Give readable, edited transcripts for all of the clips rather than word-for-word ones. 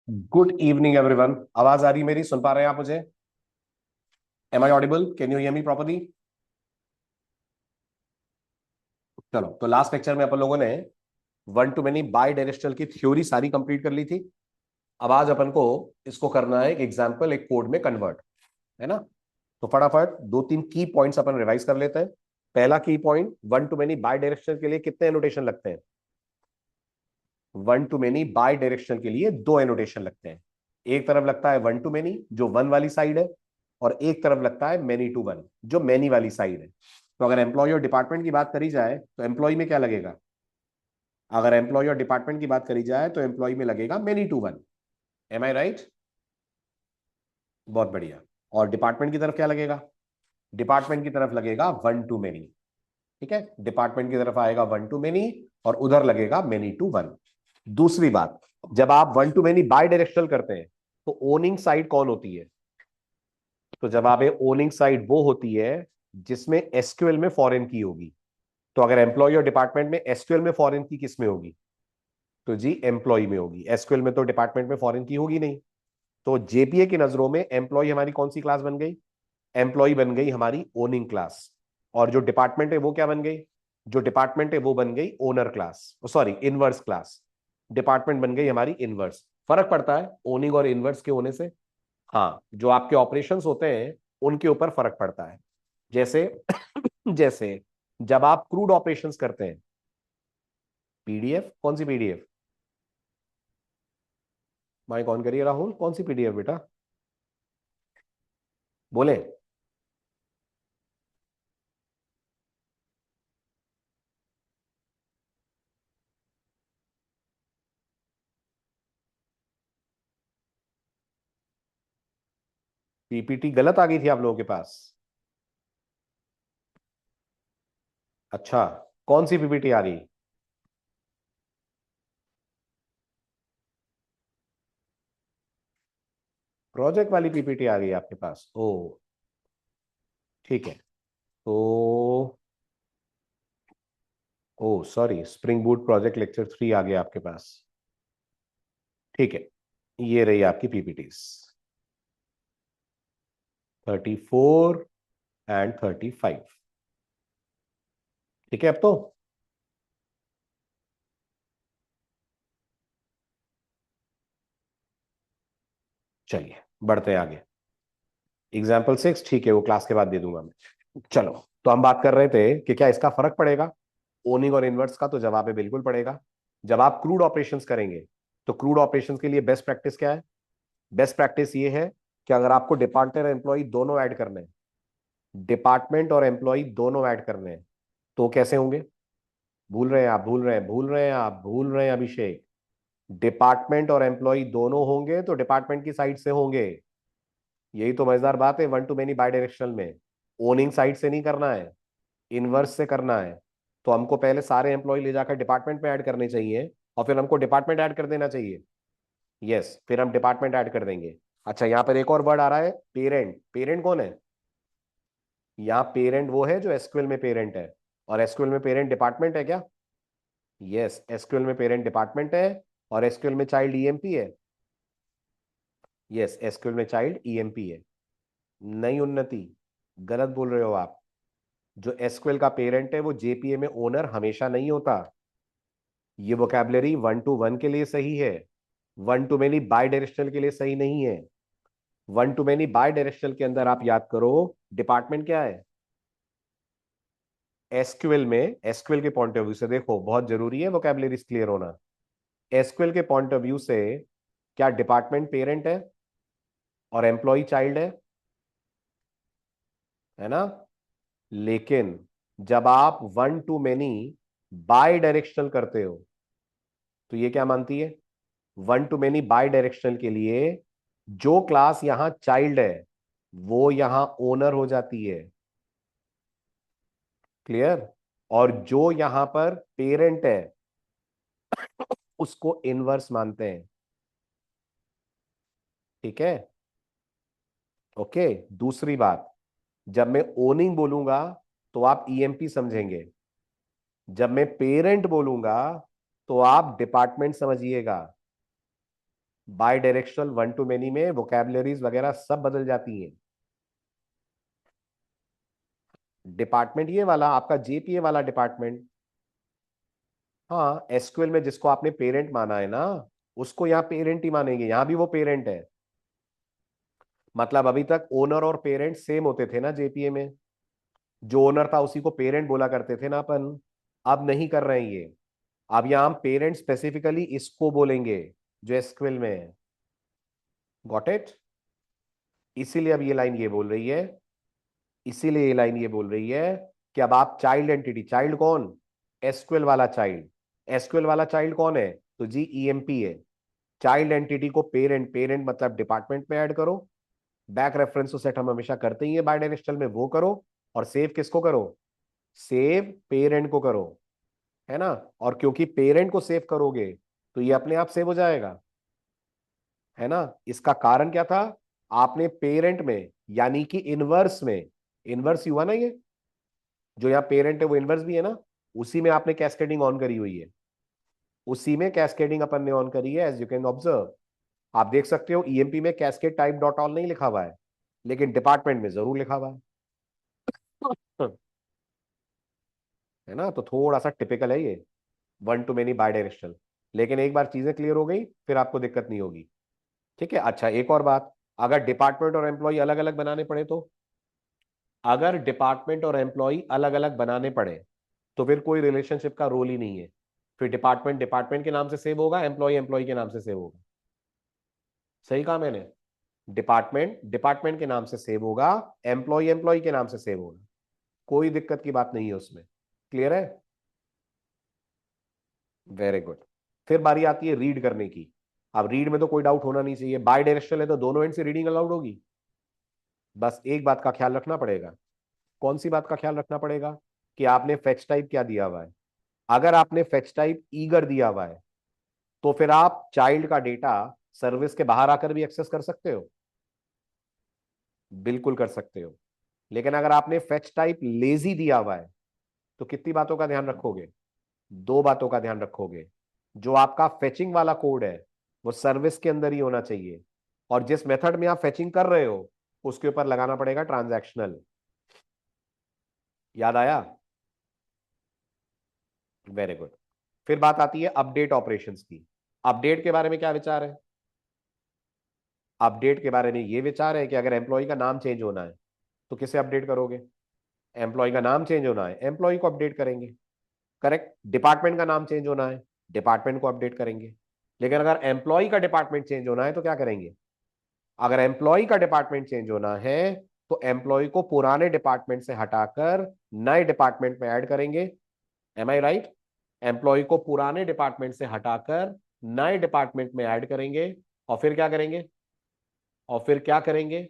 Good evening everyone. आवाज आ रही मेरी? सुन पा रहे हैं आप मुझे? Am I audible? Can you hear me properly? चलो, तो लास्ट लेक्चर में अपन लोगों ने one to many bidirectional की थ्योरी सारी कंप्लीट कर ली थी। अब आज अपन को इसको करना है एक एग्जाम्पल, एक कोड में कन्वर्ट, है ना? तो फटाफट दो तीन की पॉइंट्स अपन रिवाइज कर लेते हैं। पहला की point, one to many by directional के लिए कितने एनोटेशन लगते हैं? One to many by directional के लिए दो एनोटेशन लगते हैं। एक तरफ लगता है वन टू मेनी जो वन वाली साइड है, और एक तरफ लगता है मेनी टू वन जो मेनी वाली साइड है। तो अगर एम्प्लॉय और डिपार्टमेंट की बात करी जाए तो एम्प्लॉय में क्या लगेगा? अगर एम्प्लॉय और डिपार्टमेंट की बात करी जाए तो एम्प्लॉय में लगेगा many to one. Am I right? बहुत बढ़िया। और डिपार्टमेंट की तरफ क्या लगेगा? डिपार्टमेंट की तरफ लगेगा वन टू मेनी। ठीक है, डिपार्टमेंट की तरफ आएगा वन टू मेनी और उधर लगेगा मेनी टू वन। दूसरी बात, जब आप one to many by directional करते हैं तो ओनिंग साइड कौन होती है? तो जवाब है ओनिंग साइड वो होती है जिसमें एसक्यूएल में फॉरेन की होगी। तो अगर एम्प्लॉय और डिपार्टमेंट में एसक्यूएल में फॉरेन की किस में होगी? तो जी एम्प्लॉय में होगी। एसक्यूएल में तो डिपार्टमेंट में फॉरेन की होगी नहीं। तो जेपीए की नजरों में एम्प्लॉय हमारी कौन सी क्लास बन गई? एम्प्लॉय बन गई हमारी ओनिंग क्लास। और जो डिपार्टमेंट है वो क्या बन गई? जो डिपार्टमेंट है वो बन गई owner class, sorry inverse class. Department बन गई हमारी इनवर्स। फर्क पड़ता है ओनिंग और इनवर्स के होने से? हाँ, जो आपके ऑपरेशंस होते हैं उनके ऊपर फर्क पड़ता है। जैसे जैसे जब आप क्रूड ऑपरेशंस करते हैं, पीडीएफ कौन सी पीडीएफ? माइक ऑन करिए राहुल, कौन सी पीडीएफ बेटा? बोले। पीपीटी गलत आ गई थी आप लोगों के पास? अच्छा, कौन सी पीपीटी आ गई? प्रोजेक्ट वाली पीपीटी आ गई आपके पास? ओ, ठीक है। तो ओ sorry, spring boot project lecture 3 आ गया आपके पास। ठीक है, ये रही आपकी पीपीटीज 34 एंड 35। ठीक है, अब तो चलिए बढ़ते हैं आगे। एग्जाम्पल 6, ठीक है, वो क्लास के बाद दे दूंगा मैं। चलो, तो हम बात कर रहे थे कि क्या इसका फर्क पड़ेगा ओनिंग और इनवर्स का? तो जवाब है बिल्कुल पड़ेगा। जब आप क्रूड ऑपरेशंस करेंगे तो क्रूड ऑपरेशंस के लिए बेस्ट प्रैक्टिस क्या है? बेस्ट प्रैक्टिस ये है कि अगर आपको डिपार्टमेंट और एम्प्लॉय दोनों ऐड करने हैं, डिपार्टमेंट और एम्प्लॉय दोनों ऐड करने हैं, तो कैसे होंगे? भूल रहे हैं आप? भूल रहे हैं? भूल रहे हैं आप? भूल रहे हैं अभिषेक? डिपार्टमेंट और एम्प्लॉय दोनों होंगे तो डिपार्टमेंट की साइड से होंगे। यही तो मजेदार बात है one to many by directional में। ओनिंग साइड से नहीं करना है, इनवर्स से करना है। तो हमको पहले सारे एम्प्लॉय ले जाकर डिपार्टमेंट में ऐड करने चाहिए और फिर हमको डिपार्टमेंट ऐड कर देना चाहिए। यस, फिर हम डिपार्टमेंट ऐड कर देंगे। अच्छा, यहाँ पर एक और वर्ड आ रहा है, पेरेंट। पेरेंट कौन है? यहाँ पेरेंट वो है जो एसक्यूएल में पेरेंट है। और एसक्यूएल में पेरेंट डिपार्टमेंट है क्या? यस, एसक्यूएल में पेरेंट डिपार्टमेंट है और एसक्यूएल में चाइल्ड ईएमपी है। यस, एसक्यूएल में चाइल्ड ईएमपी है। नहीं उन्नति, गलत बोल रहे हो आप। जो एसक्यूएल का पेरेंट है वो जेपीए में ओनर हमेशा नहीं होता। ये वोकैबुलरी वन टू वन के लिए सही है, one to many by directional के लिए सही नहीं है। One to many by directional के अंदर आप याद करो, डिपार्टमेंट क्या है? एसक्यूएल में, एसक्यूएल के पॉइंट ऑफ व्यू से देखो, बहुत जरूरी है वोकैबुलरी क्लियर होना। एसक्यूएल के पॉइंट ऑफ व्यू से क्या डिपार्टमेंट पेरेंट है और एम्प्लॉय चाइल्ड है ना? लेकिन जब आप one to many by directional करते हो तो ये क्या मानती है? One to many by directional के लिए जो क्लास यहां चाइल्ड है वो यहां ओनर हो जाती है। क्लियर? और जो यहां पर पेरेंट है उसको इनवर्स मानते हैं। ठीक है, ओके। दूसरी बात, जब मैं ओनिंग बोलूंगा तो आप ईएमपी समझेंगे, जब मैं पेरेंट बोलूंगा तो आप डिपार्टमेंट समझिएगा। Bidirectional one to many में वोकैबुलरीज वगैरह सब बदल जाती हैं। डिपार्टमेंट ये वाला आपका जेपीए वाला डिपार्टमेंट, हाँ एसक्यूएल में जिसको आपने पेरेंट माना है ना, उसको यहाँ पेरेंट ही मानेंगे, यहाँ भी वो पेरेंट है। मतलब अभी तक ओनर और पेरेंट सेम होते थे ना जेपीए में, जो ओनर था उसी को पेरेंट बोला करते थे ना अपन। अब नहीं कर रहे हैं ये, अब यहाँ हम पेरेंट स्पेसिफिकली इसको बोलेंगे जो एसक्यूएल में है। Got it? इसीलिए अब ये लाइन ये बोल रही है, इसीलिए ये लाइन ये बोल रही है कि अब आप चाइल्ड एंटिटी, चाइल्ड कौन? एसक्यूएल वाला चाइल्ड। एसक्यूएल वाला चाइल्ड कौन है? तो जी ईएमपी है। चाइल्ड एंटिटी को पेरेंट, पेरेंट मतलब डिपार्टमेंट में ऐड करो, बैक रेफरेंस टू सेट हम हमेशा करते ही है बाय डायरेक्शनल में, वो करो, और सेव किसको करो? सेव पेरेंट को करो, है ना। और क्योंकि पेरेंट को सेव करोगे तो ये अपने आप सेव हो जाएगा, है ना। इसका कारण क्या था? आपने पेरेंट में यानी कि इनवर्स में, इनवर्स हुआ ना ये, जो यहाँ पेरेंट है वो इनवर्स भी है ना, उसी में आपने कैस्केडिंग ऑन करी हुई है, उसी में कैस्केडिंग अपन ने ऑन करी है, एज यू कैन ऑब्जर्व। आप देख सकते हो ईएमपी में कैस्केड टाइप डॉट ऑल नहीं लिखा हुआ है, लेकिन डिपार्टमेंट में जरूर लिखा हुआ है ना। तो थोड़ा सा टिपिकल है ये, one to many bidirectional. लेकिन एक बार चीजें क्लियर हो गई फिर आपको दिक्कत नहीं होगी। ठीक है, अच्छा एक और बात, अगर डिपार्टमेंट और एम्प्लॉय अलग अलग बनाने पड़े तो, अगर डिपार्टमेंट और एम्प्लॉय अलग अलग बनाने पड़े तो फिर कोई रिलेशनशिप का रोल ही नहीं है। फिर डिपार्टमेंट डिपार्टमेंट के नाम से सेव होगा, एम्प्लॉय एम्प्लॉय के नाम से सेव होगा। सही कहा मैंने? डिपार्टमेंट डिपार्टमेंट के नाम से सेव होगा, एम्प्लॉय एम्प्लॉय के नाम से सेव होगा, कोई दिक्कत की बात नहीं है उसमें। क्लियर है? Very good. फिर बारी आती है रीड करने की। अब रीड में तो कोई डाउट होना नहीं चाहिए, बाय डायरेक्शनल है तो दोनों एंड से रीडिंग अलाउड होगी। बस एक बात का ख्याल रखना पड़ेगा। कौन सी बात का ख्याल रखना पड़ेगा? कि आपने फेच टाइप क्या दिया हुआ है। अगर आपने फेच टाइप ईगर दिया हुआ है तो फिर आप चाइल्ड का डेटा सर्विस के बाहर आकर भी एक्सेस कर सकते हो, बिल्कुल कर सकते हो। लेकिन अगर आपने फेच टाइप लेजी दिया हुआ है तो कितनी बातों का ध्यान रखोगे? दो बातों का ध्यान रखोगे। जो आपका फेचिंग वाला कोड है वो सर्विस के अंदर ही होना चाहिए, और जिस मेथड में आप फेचिंग कर रहे हो उसके ऊपर लगाना पड़ेगा ट्रांजैक्शनल। याद आया? Very good. फिर बात आती है अपडेट ऑपरेशंस की। अपडेट के बारे में क्या विचार है? अपडेट के बारे में ये विचार है कि अगर एम्प्लॉय का नाम चेंज होना है तो किसे अपडेट करोगे? एम्प्लॉय का नाम चेंज होना है, एम्प्लॉय को अपडेट करेंगे। करेक्ट। डिपार्टमेंट का नाम चेंज होना है, डिपार्टमेंट को अपडेट करेंगे। लेकिन अगर एम्प्लॉय का डिपार्टमेंट चेंज होना है तो क्या करेंगे? अगर एम्प्लॉय का डिपार्टमेंट चेंज होना है तो एम्प्लॉय को पुराने डिपार्टमेंट से हटाकर नए डिपार्टमेंट में ऐड करेंगे। M I right? एम्प्लॉय को पुराने डिपार्टमेंट से हटाकर नए डिपार्टमेंट में ऐड करेंगे, और फिर क्या करेंगे? और फिर क्या करेंगे?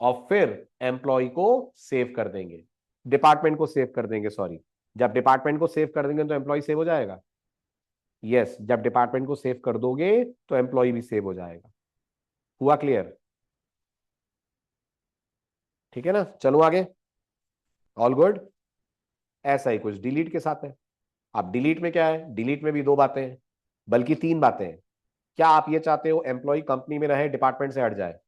और फिर एम्प्लॉय को सेव कर देंगे, डिपार्टमेंट को सेव कर देंगे, सॉरी। जब डिपार्टमेंट को सेव कर देंगे तो एम्प्लॉय सेव हो जाएगा। यस, जब डिपार्टमेंट को सेव कर दोगे तो एम्प्लॉय भी सेव हो जाएगा। हुआ क्लियर? ठीक है ना, चलो आगे। All good. ऐसा ही कुछ डिलीट के साथ है। अब डिलीट में क्या है? डिलीट में भी दो बातें हैं, बल्कि तीन बातें हैं। क्या आप ये चाहते हो एम्प्लॉय कंपनी में रहे, डिपार्टमेंट से हट जाए?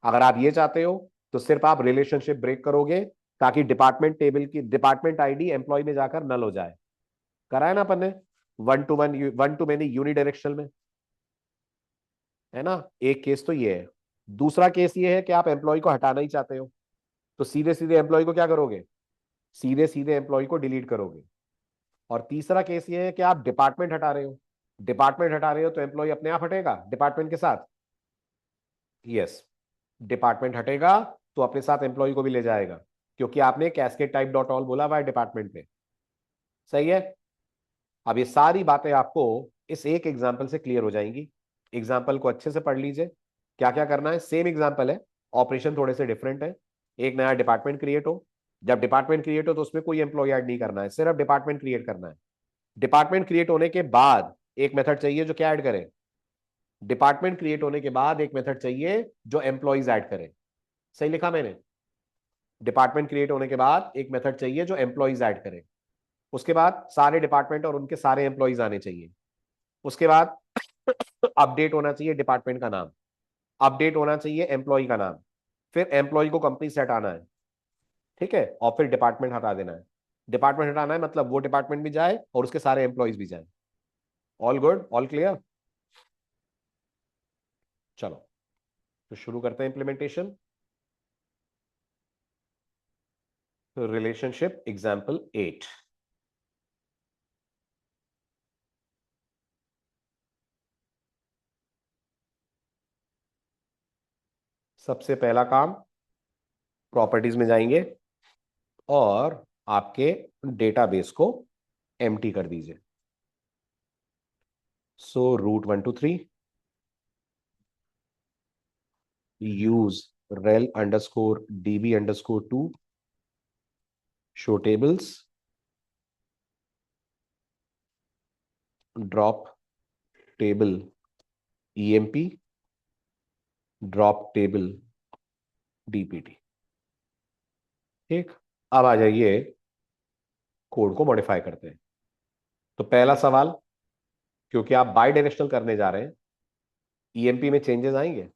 अगर आप ये चाहते हो तो सिर्फ आप रिलेशनशिप ब्रेक करोगे ताकि डिपार्टमेंट टेबल की डिपार्टमेंट आईडी एम्प्लॉय में जाकर नल हो जाए। करा है ना अपन ने, वन टू मेनी यूनिडायरेक्शनल में, है ना। एक केस तो ये है। दूसरा केस ये है कि आप एम्प्लॉय को हटाना ही चाहते हो, तो सीधे सीधे एम्प्लॉय को क्या करोगे? सीधे सीधे एम्प्लॉय को डिलीट करोगे। और तीसरा केस ये है कि आप डिपार्टमेंट हटा रहे हो, डिपार्टमेंट हटा रहे हो तो एम्प्लॉय अपने आप हटेगा डिपार्टमेंट के साथ। यस, डिपार्टमेंट हटेगा तो अपने साथ एम्प्लॉय को भी ले जाएगा, क्योंकि आपने कैस्केड टाइप डॉट ऑल बोला हुआ है डिपार्टमेंट में। सही है। अब ये सारी बातें आपको इस एक एग्जाम्पल से क्लियर हो जाएंगी। एग्जाम्पल को अच्छे से पढ़ लीजिए। क्या क्या करना है, सेम एग्जाम्पल है, ऑपरेशन थोड़े से डिफरेंट है। एक नया डिपार्टमेंट क्रिएट हो, जब डिपार्टमेंट क्रिएट हो तो उसमें कोई एम्प्लॉय ऐड नहीं करना है, सिर्फ डिपार्टमेंट क्रिएट करना है। डिपार्टमेंट क्रिएट होने के बाद एक मेथड चाहिए जो क्या ऐड करे? डिपार्टमेंट क्रिएट होने के बाद एक मेथड चाहिए जो एम्प्लॉयज ऐड करे। सही लिखा मैंने? डिपार्टमेंट क्रिएट होने के बाद एक मेथड चाहिए जो एम्प्लॉयज ऐड करे। उसके बाद सारे डिपार्टमेंट और उनके सारे एम्प्लॉयज आने चाहिए। उसके बाद अपडेट होना चाहिए डिपार्टमेंट का नाम, अपडेट होना चाहिए एम्प्लॉय का नाम, फिर एम्प्लॉय को कंपनी सेट आना है, ठीक है, और फिर डिपार्टमेंट हटा देना है। डिपार्टमेंट हटाना है मतलब वो डिपार्टमेंट भी जाए और उसके सारे एम्प्लॉयज भी जाए। All good, all clear. चलो तो शुरू करते हैं इंप्लीमेंटेशन। Relationship example 8। सबसे पहला काम, प्रॉपर्टीज में जाएंगे और आपके डेटाबेस को एम्प्टी कर दीजिए। सो root 1 2 3 use rel_db_2 show tables, drop table emp, drop table dpt। ठीक, अब आ जाइए कोड को मॉडिफाई करते हैं। तो पहला सवाल, क्योंकि आप बाई डायरेक्शनल करने जा रहे हैं, ईएमपी में चेंजेस आएंगे?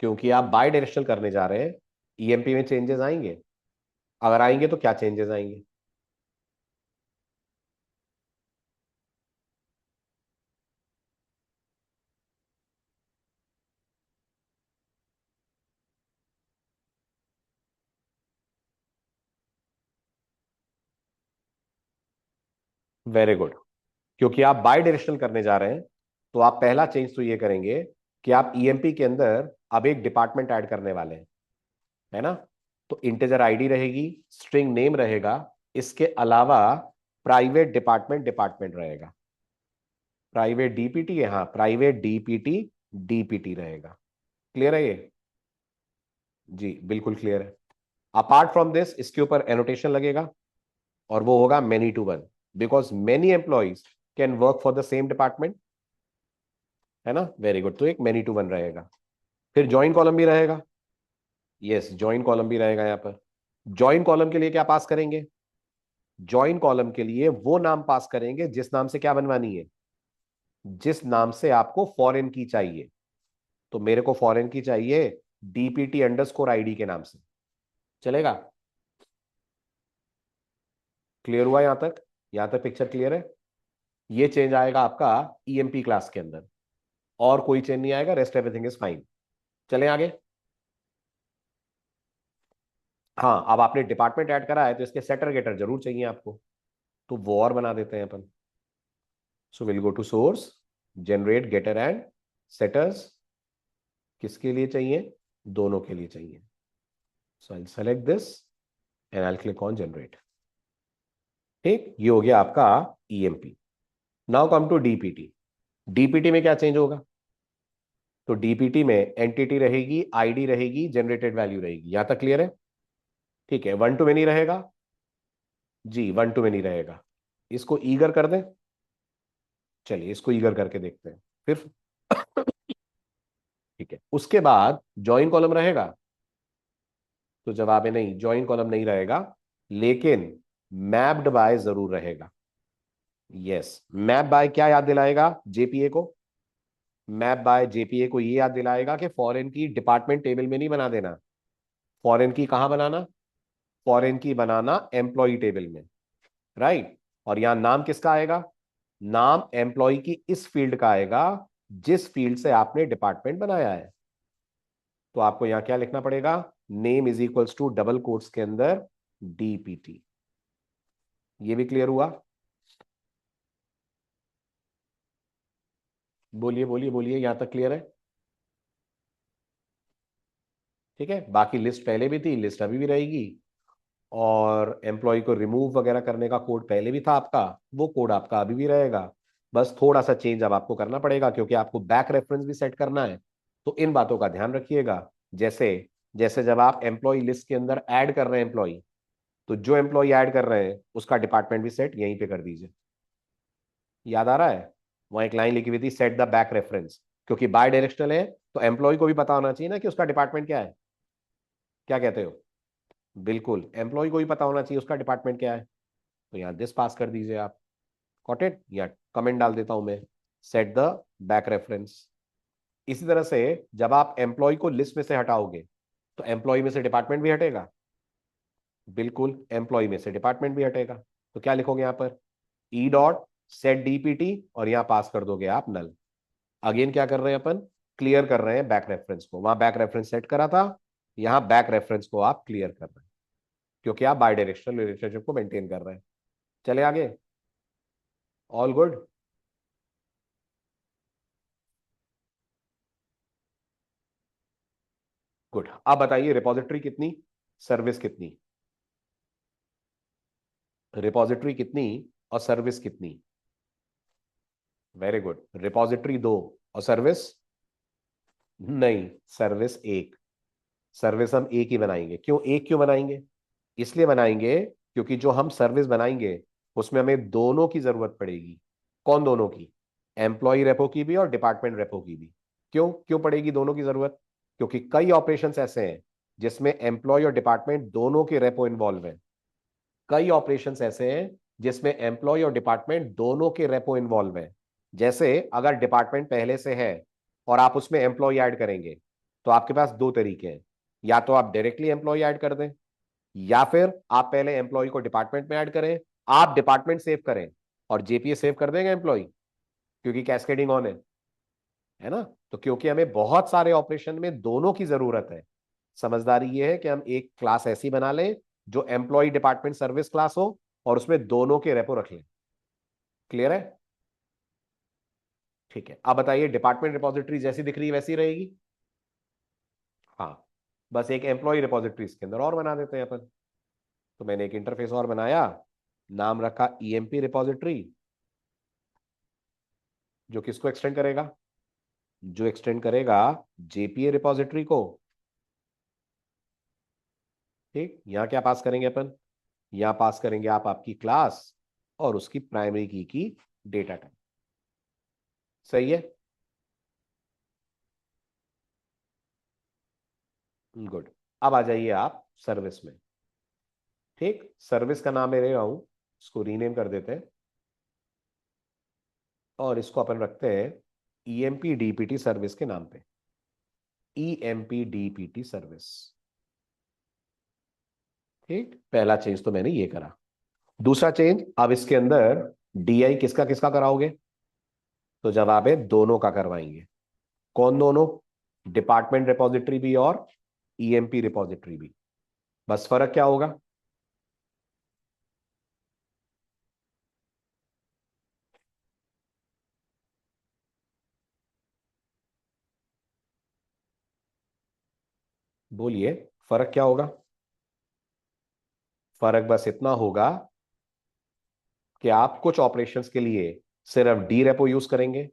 क्योंकि आप बाई डायरेक्शनल करने जा रहे हैं, ईएमपी में चेंजेस आएंगे? अगर आएंगे तो क्या चेंजेस आएंगे? Very good. क्योंकि आप बाई डायरेक्शनल करने जा रहे हैं, तो आप पहला चेंज तो ये करेंगे कि आप ईएमपी के अंदर अब एक डिपार्टमेंट ऐड करने वाले हैं, है ना? तो इंटीजर आईडी रहेगी, स्ट्रिंग नेम रहेगा, इसके अलावा प्राइवेट डिपार्टमेंट डिपार्टमेंट रहेगा। प्राइवेट डीपीटी है, हाँ, प्राइवेट डीपीटी डीपीटी रहेगा। क्लियर है ये? जी बिल्कुल क्लियर है। अपार्ट फ्रॉम दिस इसके ऊपर एनोटेशन लगेगा और वो होगा many to one, because many employees can work for the same department, है ना? Very good. तो एक मेनी टू वन रहेगा। फिर ज्वाइन कॉलम भी रहेगा। यस, ज्वाइन कॉलम भी रहेगा। यहां पर ज्वाइन कॉलम के लिए क्या पास करेंगे? ज्वाइन कॉलम के लिए वो नाम पास करेंगे जिस नाम से क्या बनवानी है, जिस नाम से आपको फॉरेन की चाहिए। तो मेरे को फॉरेन की चाहिए DPT_ID के नाम से, चलेगा? क्लियर हुआ यहां तक? यहां तक पिक्चर क्लियर है? ये चेंज आएगा आपका ईएमपी क्लास के अंदर, और कोई चेंज नहीं आएगा, रेस्ट एवरीथिंग इज फाइन। चलें आगे। हाँ, अब आपने डिपार्टमेंट ऐड करा है तो इसके सेटर गेटर जरूर चाहिए आपको, तो वो और बना देते हैं अपन। So will go to source, generate getter and setters. किसके लिए चाहिए? दोनों के लिए चाहिए। So I select this and I click on generate. ठीक, ये हो गया आपका EMP. Now come to DPT. DPT में क्या चेंज होगा? तो डीपीटी में एंटिटी रहेगी, आईडी रहेगी, जनरेटेड वैल्यू रहेगी। यहां तक क्लियर है? ठीक है, 1 to many रहेगा। जी 1 to many रहेगा। इसको ईगर कर दें? चलिए इसको ईगर करके देखते हैं फिर। ठीक है, उसके बाद ज्वाइन कॉलम रहेगा? तो जवाब है नहीं, ज्वाइन कॉलम नहीं रहेगा, लेकिन मैप्ड बाय जरूर रहेगा। यस, मैप बाय क्या याद दिलाएगा जेपीए को? मैप बाय जेपीए को ये याद दिलाएगा कि फॉरेन की डिपार्टमेंट टेबल में नहीं बना देना। फॉरेन की कहां बनाना? फॉरेन की बनाना एम्प्लॉय टेबल में, राइट? और यहां नाम किसका आएगा? नाम एम्प्लॉय की इस फील्ड का आएगा जिस फील्ड से आपने डिपार्टमेंट बनाया है। तो आपको यहां क्या लिखना पड़ेगा? Name is equals to double quotes के अंदर डीपीटी। ये भी क्लियर हुआ? बोलिए बोलिए बोलिए, यहां तक क्लियर है? ठीक है, बाकी लिस्ट पहले भी थी, लिस्ट अभी भी रहेगी, और एम्प्लॉय को रिमूव वगैरह करने का कोड पहले भी था आपका, वो कोड आपका अभी भी रहेगा। बस थोड़ा सा चेंज अब आपको करना पड़ेगा क्योंकि आपको बैक रेफरेंस भी सेट करना है। तो इन बातों का ध्यान रखिएगा। जैसे जैसे जब आप एम्प्लॉय लिस्ट के अंदर ऐड कर रहे हैं एम्प्लॉय, तो जो एम्प्लॉय ऐड कर रहे हैं उसका डिपार्टमेंट भी सेट यहीं पे कर दीजिए। याद आ रहा है? वहां एक लाइन लिखी हुई थी, सेट द बैक रेफरेंस। क्योंकि बाय डायरेक्शनल है तो एम्प्लॉय को भी पता होना चाहिए ना कि उसका डिपार्टमेंट क्या है। क्या कहते हो? बिल्कुल, एम्प्लॉय को भी पता होना चाहिए उसका डिपार्टमेंट क्या है। तो यहाँ दिस पास कर दीजिए आप। Got it? या कमेंट डाल देता हूं मैं, सेट द बैक रेफरेंस। इसी तरह से जब आप एम्प्लॉय को लिस्ट में से हटाओगे तो एम्प्लॉय में से डिपार्टमेंट भी हटेगा, बिल्कुल एम्प्लॉय में से डिपार्टमेंट भी हटेगा। तो क्या लिखोगे यहां पर, ई डॉट सेट डीपीटी, और यहां पास कर दोगे आप नल। अगेन क्या कर रहे हैं अपन, क्लियर कर रहे हैं बैक रेफरेंस को। वहां बैक रेफरेंस सेट करा था, यहां बैक रेफरेंस को आप क्लियर कर रहे हैं, क्योंकि आप बाय डायरेक्शनल रिलेशनशिप को मेंटेन कर रहे हैं। चले आगे, ऑल गुड। गुड, अब बताइए रिपॉजिटरी कितनी, सर्विस कितनी। रिपॉजिटरी कितनी और सर्विस कितनी। वेरी गुड, रिपॉजिटरी दो और सर्विस नहीं, सर्विस एक। सर्विस हम एक ही बनाएंगे। क्यों एक क्यों बनाएंगे, इसलिए बनाएंगे क्योंकि जो हम सर्विस बनाएंगे उसमें हमें दोनों की जरूरत पड़ेगी। कौन दोनों की, एम्प्लॉय रेपो की भी और डिपार्टमेंट रेपो की भी। क्यों क्यों पड़ेगी दोनों की जरूरत, क्योंकि कई ऑपरेशंस ऐसे हैं जिसमें एम्प्लॉय और डिपार्टमेंट दोनों के रेपो इन्वॉल्व है। कई ऑपरेशंस ऐसे हैं जिसमें एम्प्लॉय और डिपार्टमेंट दोनों के रेपो इन्वॉल्व है। जैसे अगर डिपार्टमेंट पहले से है और आप उसमें एम्प्लॉय ऐड करेंगे, तो आपके पास दो तरीके हैं, या तो आप डायरेक्टली एम्प्लॉय ऐड कर दें, या फिर आप पहले एम्प्लॉय को डिपार्टमेंट में ऐड करें, आप डिपार्टमेंट सेव करें और जेपीए सेव कर देंगे एम्प्लॉय, क्योंकि कैस्केडिंग ऑन है ना। तो क्योंकि हमें बहुत सारे ऑपरेशन में दोनों की जरूरत है, समझदारी ये है कि हम एक क्लास ऐसी बना लें जो एम्प्लॉय डिपार्टमेंट सर्विस क्लास हो और उसमें दोनों के रेपो रख लें। क्लियर है, ठीक है। अब बताइए डिपार्टमेंट रिपोजिटरी जैसी दिख रही है वैसी रहेगी। हाँ, बस एक एम्प्लॉय रिपोजिटरी इसके अंदर और बना देते हैं अपन। तो मैंने एक इंटरफेस और बनाया, नाम रखा ईएमपी रिपोजिटरी, जो किसको एक्सटेंड करेगा, जो एक्सटेंड करेगा जेपीए रिपोजिटरी को। ठीक, यहां क्या पास करेंगे अपन, यहां पास करेंगे आप आपकी क्लास और उसकी प्राइमरी की डेटा टाइप। सही है, गुड। अब आ जाइए आप सर्विस में। ठीक, सर्विस का नाम मैं ले रहा हूं, इसको रीनेम कर देते हैं और इसको अपन रखते हैं ईएमपी डीपीटी सर्विस के नाम पे। EMP DPT service. ठीक, पहला चेंज तो मैंने ये करा। दूसरा चेंज, अब इसके अंदर डीआई किसका किसका कराओगे, तो जवाब है दोनों का करवाएंगे। कौन दोनों, डिपार्टमेंट रिपोजिटरी भी और ईएमपी रिपोजिटरी भी। बस फर्क क्या होगा, बोलिए, फर्क क्या होगा। फर्क बस इतना होगा कि आप कुछ ऑपरेशंस के लिए सिर्फ डी रेपो यूज करेंगे,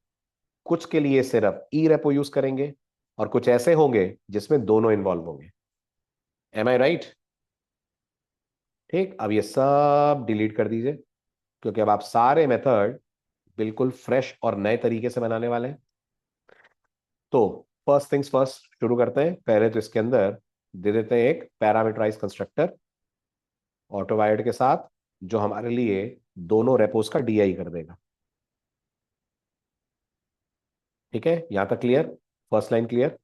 कुछ के लिए सिर्फ ई रेपो यूज करेंगे, और कुछ ऐसे होंगे जिसमें दोनों इन्वॉल्व होंगे। M I right. ठीक, अब ये सब डिलीट कर दीजिए, क्योंकि अब आप सारे मेथड बिल्कुल फ्रेश और नए तरीके से बनाने वाले हैं। तो फर्स्ट थिंग्स फर्स्ट शुरू करते हैं। पहले तो इसके अंदर दे देते हैं एक पैरामीटराइज कंस्ट्रक्टर ऑटोवायर्ड के साथ, जो हमारे लिए दोनों रेपोज का डीआई कर देगा। ठीक है, यहां तक clear, first line clear,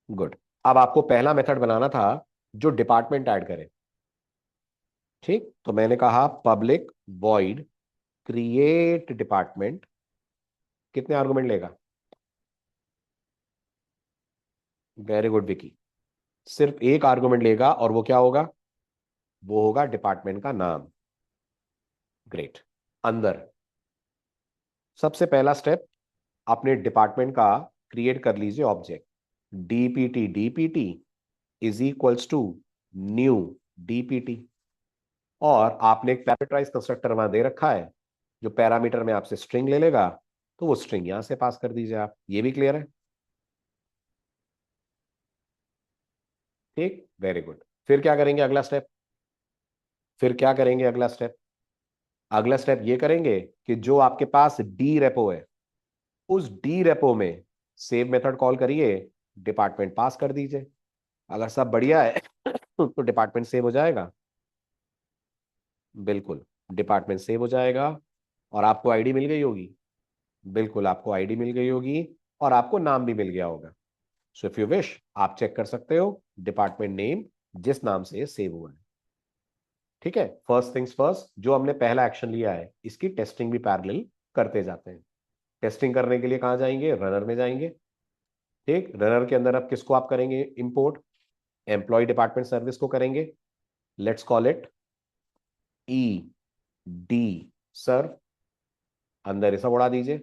good. अब आपको पहला मेथड बनाना था जो डिपार्टमेंट ऐड करे। ठीक, तो मैंने कहा पब्लिक वॉइड क्रिएट डिपार्टमेंट, कितने आर्गुमेंट लेगा, वेरी गुड विकी, सिर्फ एक आर्गुमेंट लेगा, और वो क्या होगा, वो होगा डिपार्टमेंट का नाम। ग्रेट, अंदर सबसे पहला स्टेप, अपने डिपार्टमेंट का क्रिएट कर लीजिए object, DPT DPT is equals to new DPT, और आपने एक पैरामीटराइज कंस्ट्रक्टर वहां दे रखा है जो पैरामीटर में आपसे स्ट्रिंग ले लेगा, तो वो स्ट्रिंग यहां से पास कर दीजिए आप। ये भी क्लियर है, ठीक, वेरी गुड। फिर क्या करेंगे अगला स्टेप, फिर क्या करेंगे अगला स्टेप, अगला स्टेप ये करेंगे कि जो आपके पास डी रेपो है, उस डी रेपो में सेव मेथड कॉल करिए, डिपार्टमेंट पास कर दीजिए। अगर सब बढ़िया है तो डिपार्टमेंट सेव हो जाएगा, बिल्कुल डिपार्टमेंट सेव हो जाएगा, और आपको आईडी मिल गई होगी। बिल्कुल आपको आईडी मिल गई होगी और आपको नाम भी मिल गया होगा। सो इफ यू विश आप चेक कर सकते हो डिपार्टमेंट नेम जिस नाम से सेव हुआ है। ठीक है, फर्स्ट थिंग्स फर्स्ट, जो हमने पहला एक्शन लिया है इसकी टेस्टिंग भी पैरेलल करते जाते हैं। टेस्टिंग करने के लिए कहां जाएंगे, रनर में जाएंगे। ठीक, रनर के अंदर अब किसको आप करेंगे इंपोर्ट, एम्प्लॉय डिपार्टमेंट सर्विस को करेंगे। Let's call it E D serv, अंदर ऐसा उड़ा दीजिए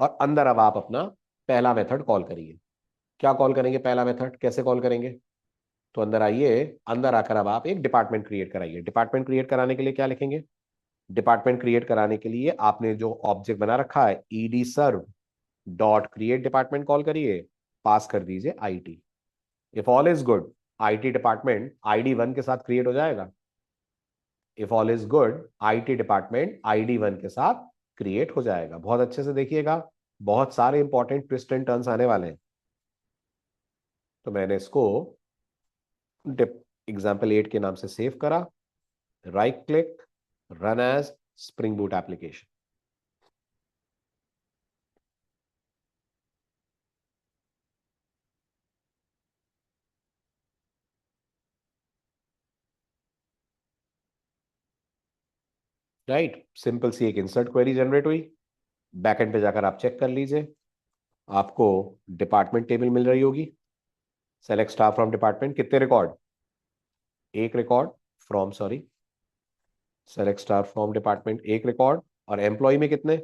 और अंदर अब आप अपना पहला मेथड कॉल करिए। क्या कॉल करेंगे, पहला मेथड कैसे कॉल करेंगे, तो अंदर आइए, अंदर आकर अब आप एक डिपार्टमेंट क्रिएट कराइए। डिपार्टमेंट क्रिएट कराने के लिए क्या लिखेंगे, डिपार्टमेंट क्रिएट कराने के लिए आपने जो ऑब्जेक्ट बना रखा है ED serv dot create department call करिए, पास कर दीजिए IT. If all is good IT department ID 1 के साथ क्रिएट हो जाएगा। If all is good IT department ID 1 के साथ क्रिएट हो जाएगा। बहुत अच्छे से देखिएगा, बहुत सारे इंपॉर्टेंट ट्विस्ट एंड टर्न्स आने वाले हैं। तो मैंने इसको एग्जाम्पल 8 के नाम से सेव करा, right click, run as spring boot application. Right, simple सी एक इंसर्ट क्वेरी जनरेट हुई। बैकएंड पे जाकर आप चेक कर लीजिए, आपको डिपार्टमेंट टेबल मिल रही होगी। सेलेक्ट स्टार फ्रॉम डिपार्टमेंट, कितने रिकॉर्ड, एक record from, sorry, select star from department एक रिकॉर्ड। और एम्प्लॉय में कितने,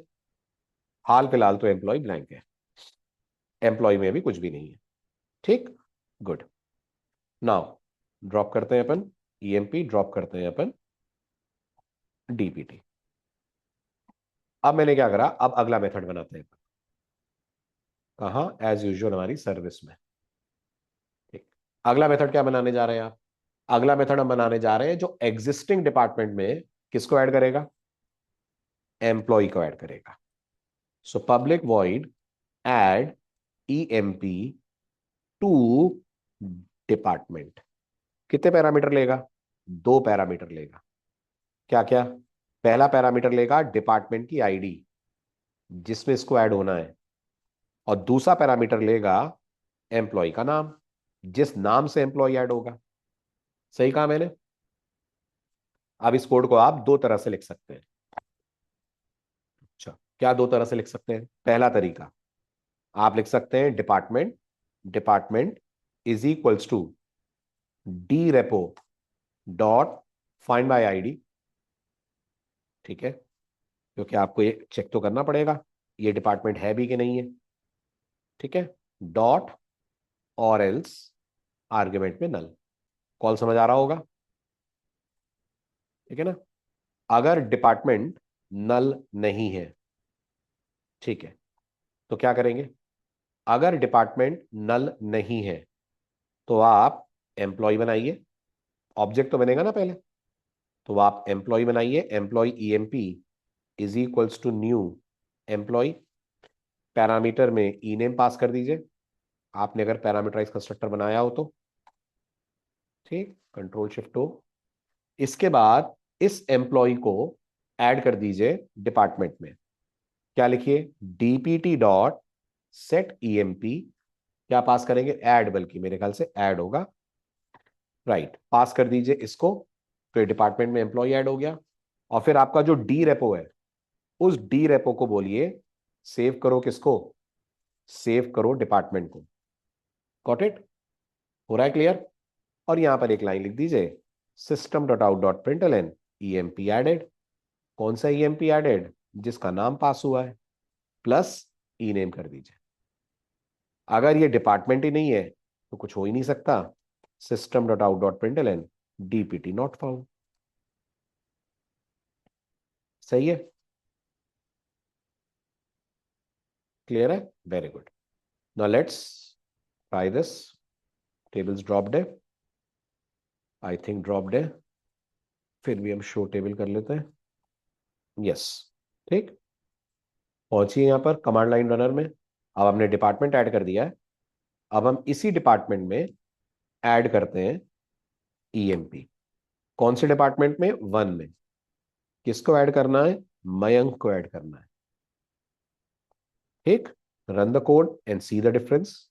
हाल फिलहाल तो एम्प्लॉय ब्लैंक है, एम्प्लॉय में भी कुछ भी नहीं है। ठीक, गुड। नाउ ड्रॉप करते हैं अपन ईएमपी, ड्रॉप करते हैं अपन डीपीटी। अब मैंने क्या करा, अब अगला मेथड बनाते हैं। कहाँ, एज यूजुअल हमारी सर्विस में। ठीक, अगला मेथड क्या बनाने जा रहे हैं आप, अगला मेथड हम बनाने जा रहे हैं जो एग्जिस्टिंग डिपार्टमेंट में किसको ऐड करेगा, एम्प्लॉय को ऐड करेगा। So public void add EMP to department. कितने पैरामीटर लेगा, दो पैरामीटर लेगा। क्या क्या, पहला पैरामीटर लेगा डिपार्टमेंट की आईडी जिसमें इसको ऐड होना है, और दूसरा पैरामीटर लेगा एम्प्लॉय का नाम जिस नाम से एम्प्लॉय ऐड होगा। सही कहा मैंने। अब इस कोड को आप दो तरह से लिख सकते हैं। अच्छा, क्या दो तरह से लिख सकते हैं, पहला तरीका आप लिख सकते हैं department, department is equals to D repo dot find by ID. ठीक है, क्योंकि आपको ये चेक तो करना पड़ेगा ये डिपार्टमेंट है भी कि नहीं है। ठीक है, डॉट और एल्स आर्ग्यूमेंट में नल। कॉल समझ आ रहा होगा, ठीक है ना। अगर डिपार्टमेंट नल नहीं है, ठीक है, तो क्या करेंगे, अगर डिपार्टमेंट नल नहीं है तो आप एम्प्लॉय बनाइए, ऑब्जेक्ट तो बनेगा ना पहले, तो आप एम्प्लॉय बनाइए, employee EMP is equals to new employee. Parameter में ई नेम पास कर दीजिए, आपने अगर पैरामीटराइज कंस्ट्रक्टर बनाया हो तो। ठीक, कंट्रोल शिफ्ट हो। इसके बाद इस एम्प्लॉय को ऐड कर दीजिए डिपार्टमेंट में। क्या लिखिए, डीपीटी डॉट सेट ईएमपी, क्या पास करेंगे, ऐड, बल्कि मेरे ख्याल से ऐड होगा। राइट, पास कर दीजिए इसको, फिर डिपार्टमेंट में एम्प्लॉय ऐड हो गया। और फिर आपका जो डी रेपो है उस डी रेपो को बोलिए सेव करो, किसको, सेव करो डिपार्टमेंट को। गॉट इट, हो रहा है क्लियर। और यहां पर एक लाइन लिख दीजिए, system dot out dot println EMP added. कौन सा ईएमपी एडेड, जिसका नाम पास हुआ है, प्लस ई नेम कर दीजिए। अगर ये डिपार्टमेंट ही नहीं है तो कुछ हो ही नहीं सकता, system dot out dot println DPT not found. सही है, क्लियर है, very good. Now let's try this. Tables dropped है, आई थिंक ड्रॉप्ड है, फिर भी हम शो टेबल कर लेते हैं। यस, ठीक, पहुंचिए यहां पर कमांड लाइन रनर में। अब हमने डिपार्टमेंट ऐड कर दिया है, अब हम इसी डिपार्टमेंट में ऐड करते हैं ईएमपी। कौन से डिपार्टमेंट में, 1 में। किसको ऐड करना है, मयंक को ऐड करना है। ठीक, run the code and see the difference.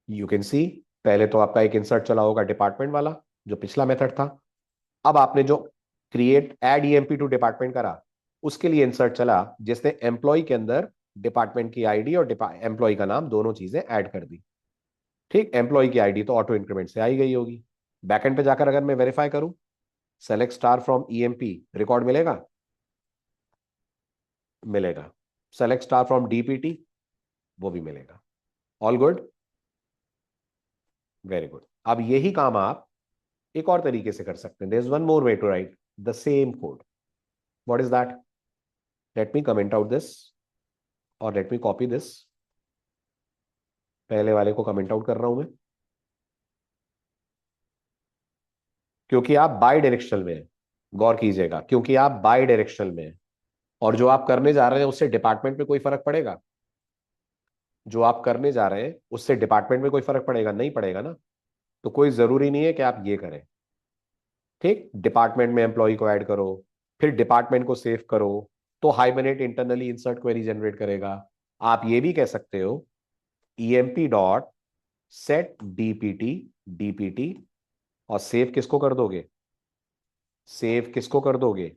You can see, पहले तो आपका एक इंसर्ट चला होगा डिपार्टमेंट वाला, जो पिछला मेथड था. अब आपने जो create add EMP to department करा, उसके लिए इंसर्ट चला जिसने एम्प्लॉय के अंदर डिपार्टमेंट की आईडी और एम्प्लॉय का नाम दोनों चीजें ऐड कर दी. ठीक, एम्प्लॉय की आईडी तो ऑटो इंक्रीमेंट से आई गई होगी. बैकएंड पे जाकर अगर मैं वेरीफाई करूं, select star from EMP, record मिलेगा? मिलेगा. सेलेक्ट स्टार फ्रॉम डीपीटी, वो भी मिलेगा. All good, very good. अब यही काम आप एक और तरीके से कर सकते हैं. There is one more way to write the same code. What is that? Let me comment out this और लेट मी कॉपी दिस. पहले वाले को कमेंट आउट कर रहा हूं मैं, क्योंकि आप बाई डायरेक्शनल में हैं. गौर कीजिएगा, क्योंकि आप बाई डायरेक्शनल में हैं. और जो आप करने जा रहे हैं उससे डिपार्टमेंट में कोई फर्क पड़ेगा? जो आप करने जा रहे हैं उससे डिपार्टमेंट में कोई फर्क पड़ेगा? नहीं पड़ेगा ना. तो कोई जरूरी नहीं है कि आप ये करें. ठीक, डिपार्टमेंट में एम्प्लॉय को ऐड करो, फिर डिपार्टमेंट को सेव करो, तो hibernate internally insert query generate करेगा. आप ये भी कह सकते हो emp dot set DPT, DPT, और सेव किसको कर दोगे? सेव किसको कर दोगे?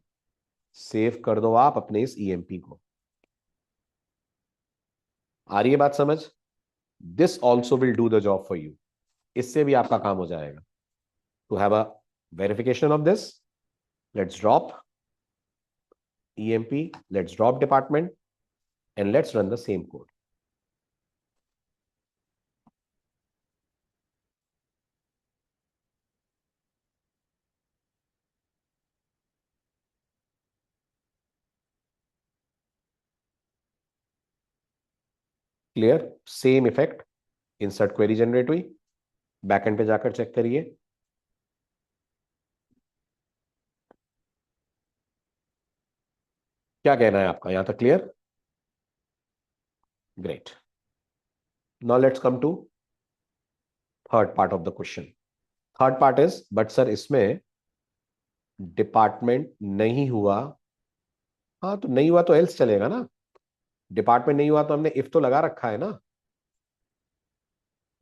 सेव कर दो आप अपने इस ईएमपी को. आ रही है बात समझ? This also will do the job for you. इससे भी आपका काम हो जाएगा. To have a verification of this, let's drop emp, let's drop department, and let's run the same code. Clear? Same effect, insert query generate हुई. Backend पे जाकर check करिए. क्या कहना है आपका यहां तक? Clear? Great. Now let's come to third part of the question. Third part is, but sir इसमें डिपार्टमेंट नहीं हुआ. हाँ, तो नहीं हुआ तो एल्स चलेगा ना. डिपार्टमेंट नहीं हुआ तो हमने इफ तो लगा रखा है ना.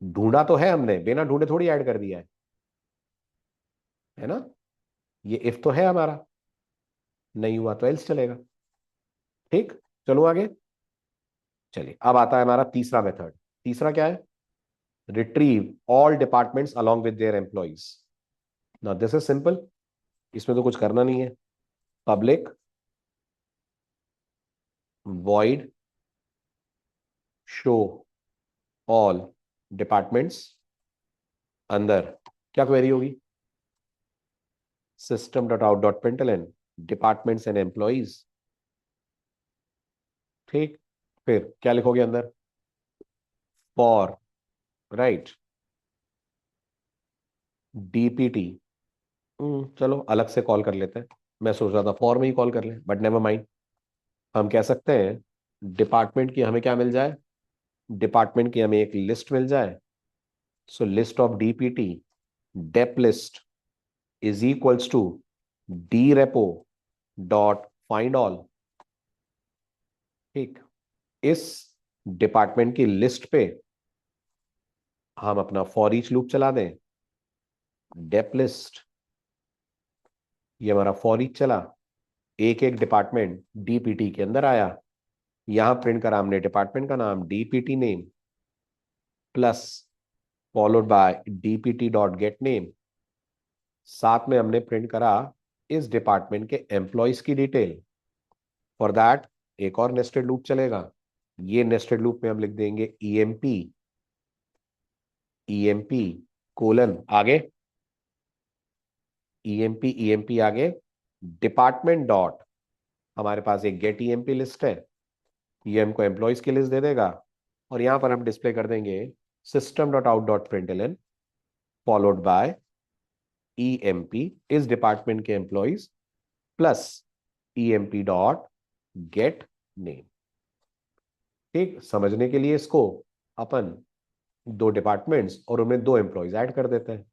ढूंढा तो है हमने, बिना ढूंढे थोड़ी ऐड कर दिया है ना. ये इफ तो है हमारा, नहीं हुआ तो एल्स चलेगा. ठीक, चलो आगे. चलिए, अब आता है हमारा तीसरा मेथड. तीसरा क्या है? Retrieve all departments along with their employees. Now this is simple. इसमें तो कुछ करना नहीं है. Public void show all departments, अंदर क्या क्वेरी होगी? System dot out dot println departments and employees. ठीक, फिर क्या लिखोगे अंदर? For, right, DPT. चलो अलग से कॉल कर लेते हैं. मैं सोच रहा था फॉर में ही कॉल कर लें, बट नेवर माइंड. हम कह सकते हैं डिपार्टमेंट की हमें क्या मिल जाए? डिपार्टमेंट की हमें एक लिस्ट मिल जाए. So list of DPT dep list is equals to D repo dot find all. ठीक, इस डिपार्टमेंट की लिस्ट पे हम अपना फॉर ईच लूप चला दें. डेप लिस्ट, ये हमारा फॉर ईच चला. एक एक डिपार्टमेंट डीपीटी के अंदर आया. यहां प्रिंट करा हमने डिपार्टमेंट का नाम DPT name plus followed by DPT dot gate name. साथ में हमने प्रिंट करा इस डिपार्टमेंट के एम्प्लॉयज की डिटेल. फॉर दैट एक और नेस्टेड लूप चलेगा. ये नेस्टेड लूप में हम लिख देंगे ईएमपी, ईएमपी कोलन आगे, ईएमपी ईएमपी आगे, डिपार्टमेंट डॉट, हमारे पास एक गेट ईएमपी लिस्ट है, ये हमको एम्प्लॉयज की लिस्ट दे देगा. और यहां पर हम डिस्प्ले कर देंगे system dot out dot println followed by EMP इस डिपार्टमेंट के employees plus EMP dot gate name. ठीक, समझने के लिए इसको अपन दो डिपार्टमेंट्स और उनमें दो एम्प्लॉयज ऐड कर देते हैं।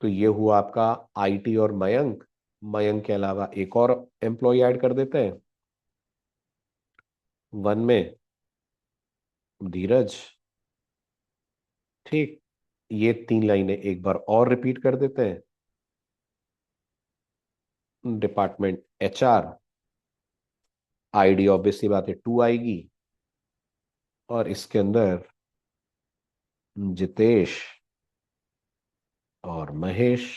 तो ये हुआ आपका आईटी और मयंक। मयंक के अलावा एक और एम्प्लॉय ऐड कर देते हैं, वन में धीरज। ठीक, ये तीन लाइनें एक बार और रिपीट कर देते हैं। डिपार्टमेंट एचआर, आईडी ऑब्वियस सी बात है 2 आएगी, और इसके अंदर जितेश और महेश,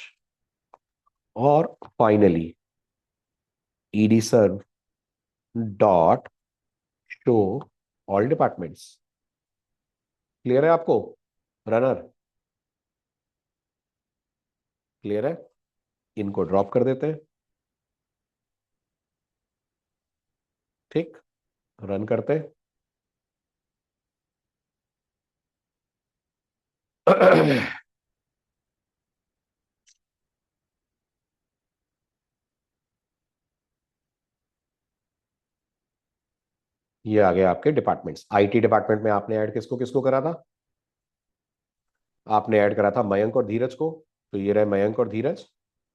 और finally ED serv dot show all departments. Clear है आपको रनर? क्लियर है? इनको ड्रॉप कर देते हैं। ठीक, रन करते हैं। ये आ गए आपके डिपार्टमेंट्स। आईटी डिपार्टमेंट में आपने ऐड किसको किसको करा था? आपने ऐड करा था मयंक और धीरज को, तो ये रहे मयंक और धीरज।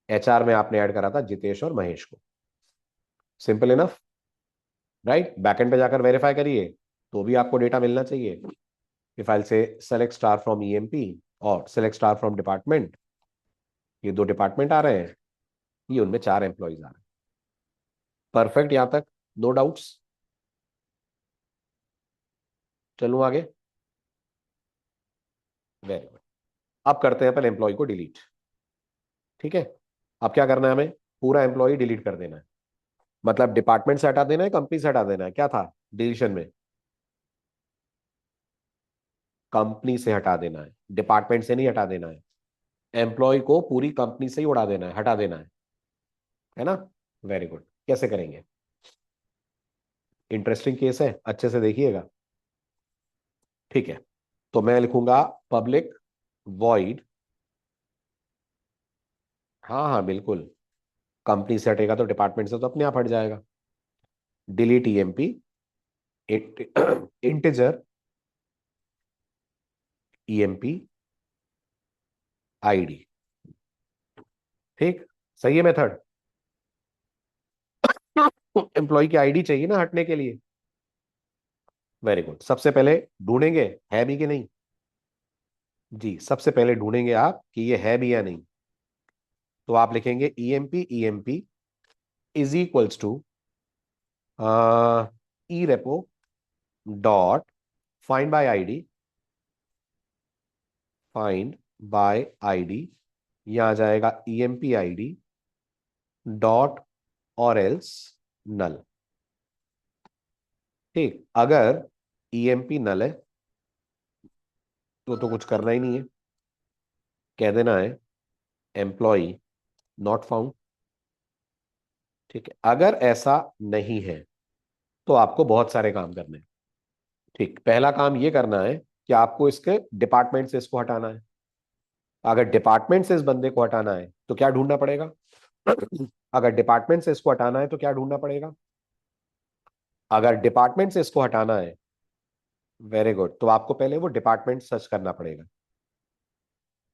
एचआर में आपने ऐड करा था जितेश और महेश को। Simple enough, right? बैकएंड पे जाकर वेरीफाई करिए तो भी आपको डेटा मिलना चाहिए। इफ आई से सेलेक्ट स्टार फ्रॉम ईएमपी और सेलेक्ट स्टार फ्रॉम डिपार्टमेंट, ये दो डिपार्टमेंट आ रहे हैं, ये उनमें चार एम्प्लॉयज आ रहे हैं। परफेक्ट यहां तक? No doubts? चलूं आगे? Very good. अब करते हैं पहले एम्प्लॉय को डिलीट। ठीक है, अब क्या करना है हमें? पूरा एम्प्लॉय डिलीट कर देना है। मतलब डिपार्टमेंट से हटा देना है, कंपनी से हटा देना है? क्या था डिलीशन में? कंपनी से हटा देना है, डिपार्टमेंट से नहीं हटा देना है। एम्प्लॉय को पूरी कंपनी से ही उड़ा देना है, हटा देना है ना? Very good. कैसे करेंगे? इंटरेस्टिंग केस है, अच्छे से देखिएगा। ठीक है, तो मैं लिखूंगा पब्लिक वॉइड। हाँ हाँ बिल्कुल, कंपनी से हटेगा तो डिपार्टमेंट से तो अपने आप हट जाएगा। Delete EMP integer EMP ID. ठीक, सही है मेथड? एम्प्लॉय की आईडी चाहिए ना हटने के लिए। Very good. सबसे पहले ढूंढेंगे है भी कि नहीं। जी, सबसे पहले ढूंढेंगे आप कि ये है भी या नहीं। तो आप लिखेंगे EMP is equals to E repo dot find by ID. Find by ID, यहां आ जाएगा ईएमपी आईडी डॉट और एल्स नल। ठीक, अगर ईएमपी नल है तो कुछ करना ही नहीं है, कह देना है एम्प्लॉय नॉट फाउंड। ठीक है, अगर ऐसा नहीं है तो आपको बहुत सारे काम करने हैं। ठीक, पहला काम ये करना है कि आपको इसके डिपार्टमेंट से इसको हटाना है। अगर डिपार्टमेंट से इस बंदे को हटाना है तो क्या ढूंढना पड़ेगा? अगर डिपार्टमेंट से इसको हटाना है तो क्या ढूंढना पड़ेगा? अगर डिपार्टमेंट से इसको हटाना है, वेरी गुड, तो आपको पहले वो डिपार्टमेंट सर्च करना पड़ेगा,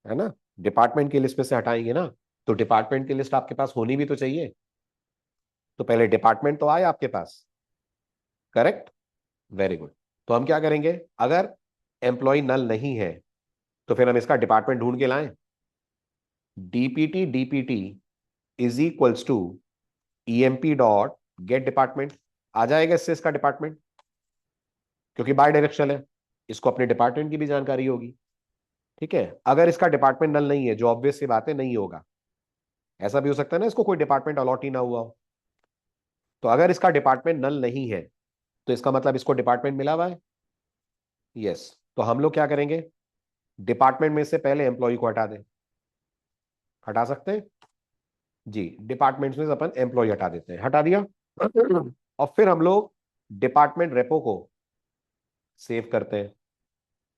है ना? डिपार्टमेंट की लिस्ट में से हटाएंगे ना, तो डिपार्टमेंट की लिस्ट आपके पास होनी भी तो चाहिए। तो पहले डिपार्टमेंट तो आए आपके पास, करेक्ट? Very good. तो हम क्या करेंगे? अगर एम्प्लॉय नल नहीं है तो फिर हम इसका डिपार्टमेंट ढूंढ के लाएं। DPT is equals to EMP dot get department. आ जाएगा इससे इसका डिपार्टमेंट, क्योंकि बाय डायरेक्शनल है, इसको अपने डिपार्टमेंट की भी जानकारी होगी। ठीक है, अगर इसका डिपार्टमेंट नल नहीं है, जो ऑब्वियस सी बात है नहीं होगा, ऐसा भी हो सकता है ना इसको कोई डिपार्टमेंट अलॉट ही ना हुआ हो। तो अगर इसका डिपार्टमेंट नल नहीं है तो इसका मतलब इसको डिपार्टमेंट मिला हुआ है। यस, तो हम लोग क्या करेंगे? डिपार्टमेंट में से पहले एम्प्लॉय को हटा दें। हटा सकते हैं जी, डिपार्टमेंट में से अपन एम्प्लॉय हटा देते हैं। हटा दिया। और फिर हम लोग डिपार्टमेंट रेपो को सेव करते हैं,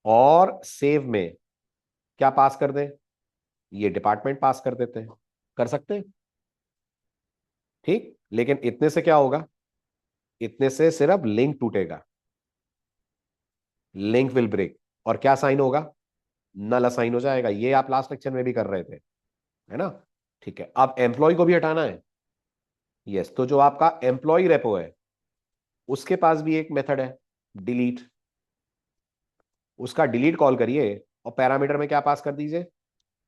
और सेव में क्या पास कर दें? ये डिपार्टमेंट पास कर देते हैं। कर सकते हैं? ठीक, लेकिन इतने से क्या होगा? इतने से सिर्फ लिंक टूटेगा। लिंक विल ब्रेक, और क्या साइन होगा, नल असाइन हो जाएगा। ये आप लास्ट लेक्चर में भी कर रहे थे, है ना। ठीक है, अब एम्प्लॉय को भी हटाना है। यस, तो जो आपका एम्प्लॉय रेपो है उसके पास भी एक मेथड है, डिलीट। उसका डिलीट कॉल करिए और पैरामीटर में क्या पास कर दीजिए,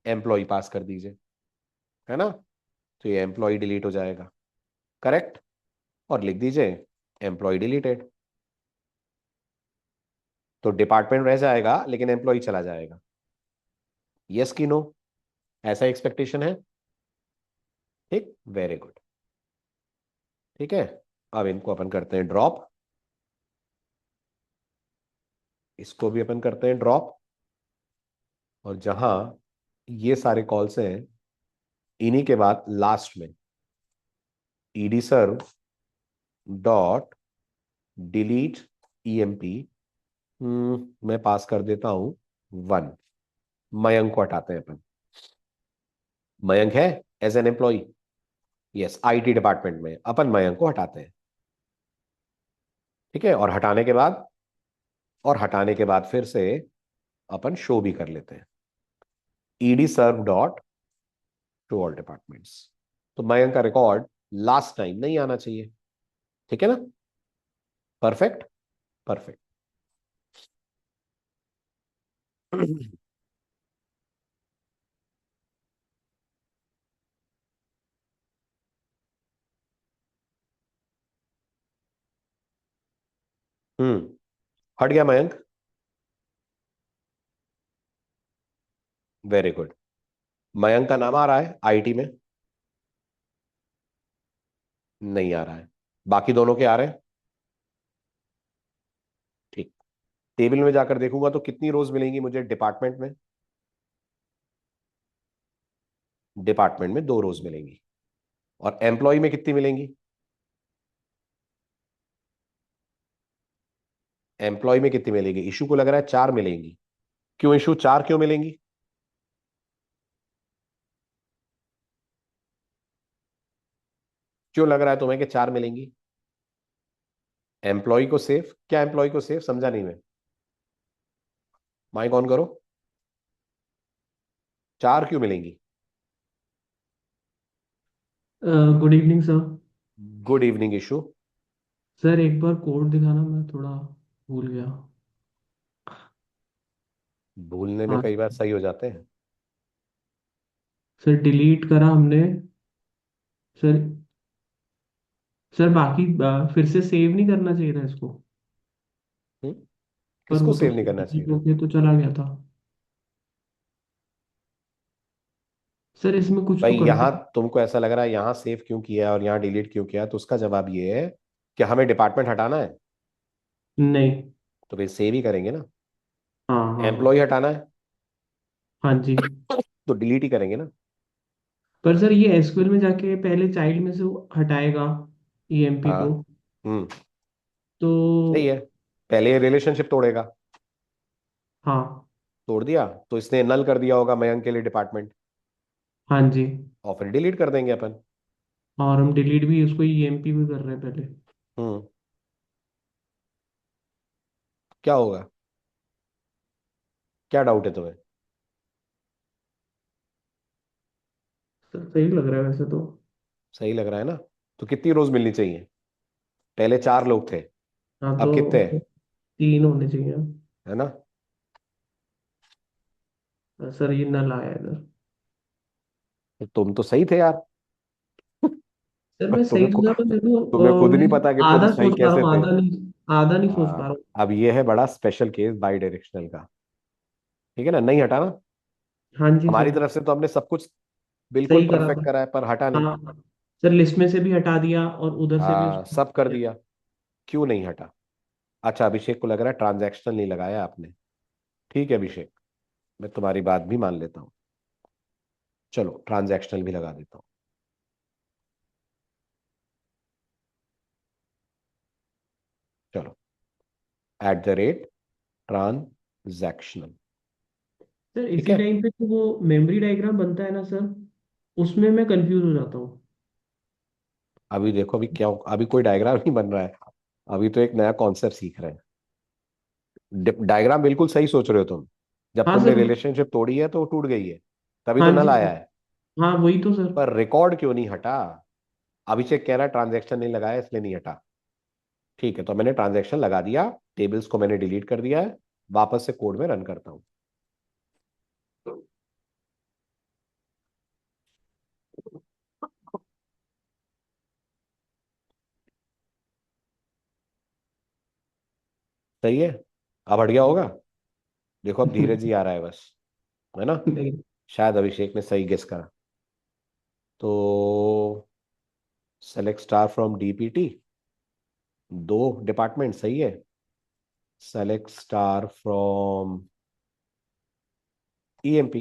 एम्प्लॉय पास कर दीजिए, है ना। तो ये एम्प्लॉय डिलीट हो जाएगा, करेक्ट। और लिख दीजिए एम्प्लॉय डिलीटेड। तो डिपार्टमेंट रह जाएगा लेकिन एम्प्लॉय चला जाएगा। यस की नो, ऐसा एक्सपेक्टेशन है। ठीक, वेरी गुड। ठीक है, अब इनको अपन करते हैं ड्रॉप, इसको भी अपन करते हैं ड्रॉप। और जहां ये सारे कॉल्स हैं इन्हीं के बाद लास्ट में ED serv dot delete EMP, मैं पास कर देता हूं 1। मयंक को हटाते हैं अपन। मयंक है as an employee, yes, IT department में, अपन मयंक को हटाते हैं। ठीक है, और हटाने के बाद फिर से अपन शो भी कर लेते हैं, ED serv dot to all departments. तो मयंक का रिकॉर्ड लास्ट टाइम नहीं आना चाहिए। ठीक है ना, परफेक्ट, परफेक्ट। हट गया मयंक, वेरी गुड। मयंक का नाम आ रहा है आईटी में, नहीं आ रहा है। बाकी दोनों के आ रहे हैं, ठीक। टेबल में जाकर देखूंगा तो कितनी रोज मिलेंगी मुझे डिपार्टमेंट में, डिपार्टमेंट में 2 रोज मिलेंगी। और एम्प्लॉय में कितनी मिलेंगी, एम्प्लॉय में कितनी मिलेगी, इशू को लग रहा है 4 मिलेंगी। क्यों इशू 4 क्यों मिलेंगी, क्यों लग रहा है तुम्हें कि 4 मिलेंगी। एम्प्लॉय को सेफ, क्या एम्प्लॉय को सेफ, समझा नहीं मैं। माइक ऑन करो। 4 क्यों मिलेंगी। Good evening sir. Good evening issue. Sir एक बार कोड दिखाना, मैं थोड़ा भूल गया। भूलने में हाँ कई बार सही हो जाते हैं। सर, डिलीट करा हमने। सर, सर बाकी फिर से सेव नहीं करना चाहिए था इसको। हम्म? पर किसको वो तो सेव नहीं करना चाहिए डिलीट था। होके तो चला गया था। सर इसमें कुछ तो भाई करके। यहां तुमको ऐसा लग रहा है यहां सेव क्यों किया और यहां डिलीट क्यों किया, तो उसका जवाब ये है कि हमें डिपार्टमेंट हटाना है, नहीं। तो फिर सेव ही करेंगे ना। हाँ हाँ एम्प्लॉय हाँ। हटाना है हाँ जी। तो डिलीट ही करेंगे ना। पर सर ये एसक्यूएल में जाके पहले चाइल्ड में से वो हटाएगा ईएमपी हाँ। को। हम्म। तो सही है, पहले ये रिलेशनशिप तोड़ेगा। हाँ। तोड़ दिया तो इसने नल कर दिया होगा मयंक के लिए डिपार्टमेंट, हाँ जी। और फिर डिलीट कर देंगे अपन। और हम डिलीट भी उसको ईएमपी भी कर रहे हैं पहले। हम्म। क्या होगा, क्या डाउट है तुम्हें। सर सही लग रहा है वैसे तो। सही लग रहा है ना। तो कितनी रोज मिलनी चाहिए, पहले 4 लोग थे, हाँ अब कितने तो हैं? 3 होने चाहिए। है ना। सर ये नल आया इधर। तो तुम तो सही थे यार। सर पर मैं सही तो था, पर तुम्हें देखो खुद मैं नहीं पता कि तुम आधा सही सोच पा रहा कैसे हूँ, थे। आधा नहीं सोच पा रहा हाँ, हूँ। अब ये है बड़ा स्पेशल केस बाई डायरेक्शनल का। ठीक है ना, नहीं हटा ना। हाँ जी हमारी सर। तरफ से तो हमने सब कुछ बिल्कुल सही करा परफेक्ट था। करा है, पर हटा नहीं। हाँ सर, लिस्ट में से भी हटा दिया और उधर से भी हाँ, उसको सब कर हटा दिया, क्यों नहीं हटा। अच्छा, अभिषेक को लग रहा है ट्रांजैक्शनल नहीं लगाया आपने। ठीक है अभिषेक, मैं तुम्हारी बात भी मान लेता हूँ, चलो ट्रांजैक्शनल भी लगा देता हूँ। चलो, @ट्रांजैक्शनल। सर ठीक इसी है, टाइम पे तो वो मेमोरी डायग्राम बनता है ना सर, उसमें मैं कंफ्यूज हो जाता हूँ। अभी देखो, अभी क्या, अभी कोई डायग्राम नहीं बन रहा है, अभी तो एक नया कॉन्सेप्ट सीख रहे हैं। डायग्राम बिल्कुल सही सोच रहे हो तुम। जब हाँ तुमने सर। रिलेशनशिप तोड़ी है तो वो टूट गई है, तभी तो हाँ नल जी आया सर। है। हाँ वही तो सर। पर रिकॉर्ड क्यों नहीं हटा? अभिषेक कह रहा है ट्रांजेक्शन नहीं लगाया इसलिए नहीं हटा। ठीक है, तो मैंने ट्रांजेक्शन लगा दिया, टेबल्स को मैंने डिलीट कर दिया है, वापस से कोड में रन करता हूं। सही है, अब हट गया होगा। देखो अब धीरज जी आ रहा है बस, है ना? नहीं। शायद अभिषेक ने सही गेस करा। तो सेलेक्ट स्टार फ्रॉम डीपीटी, दो डिपार्टमेंट सही है। Select star from EMP,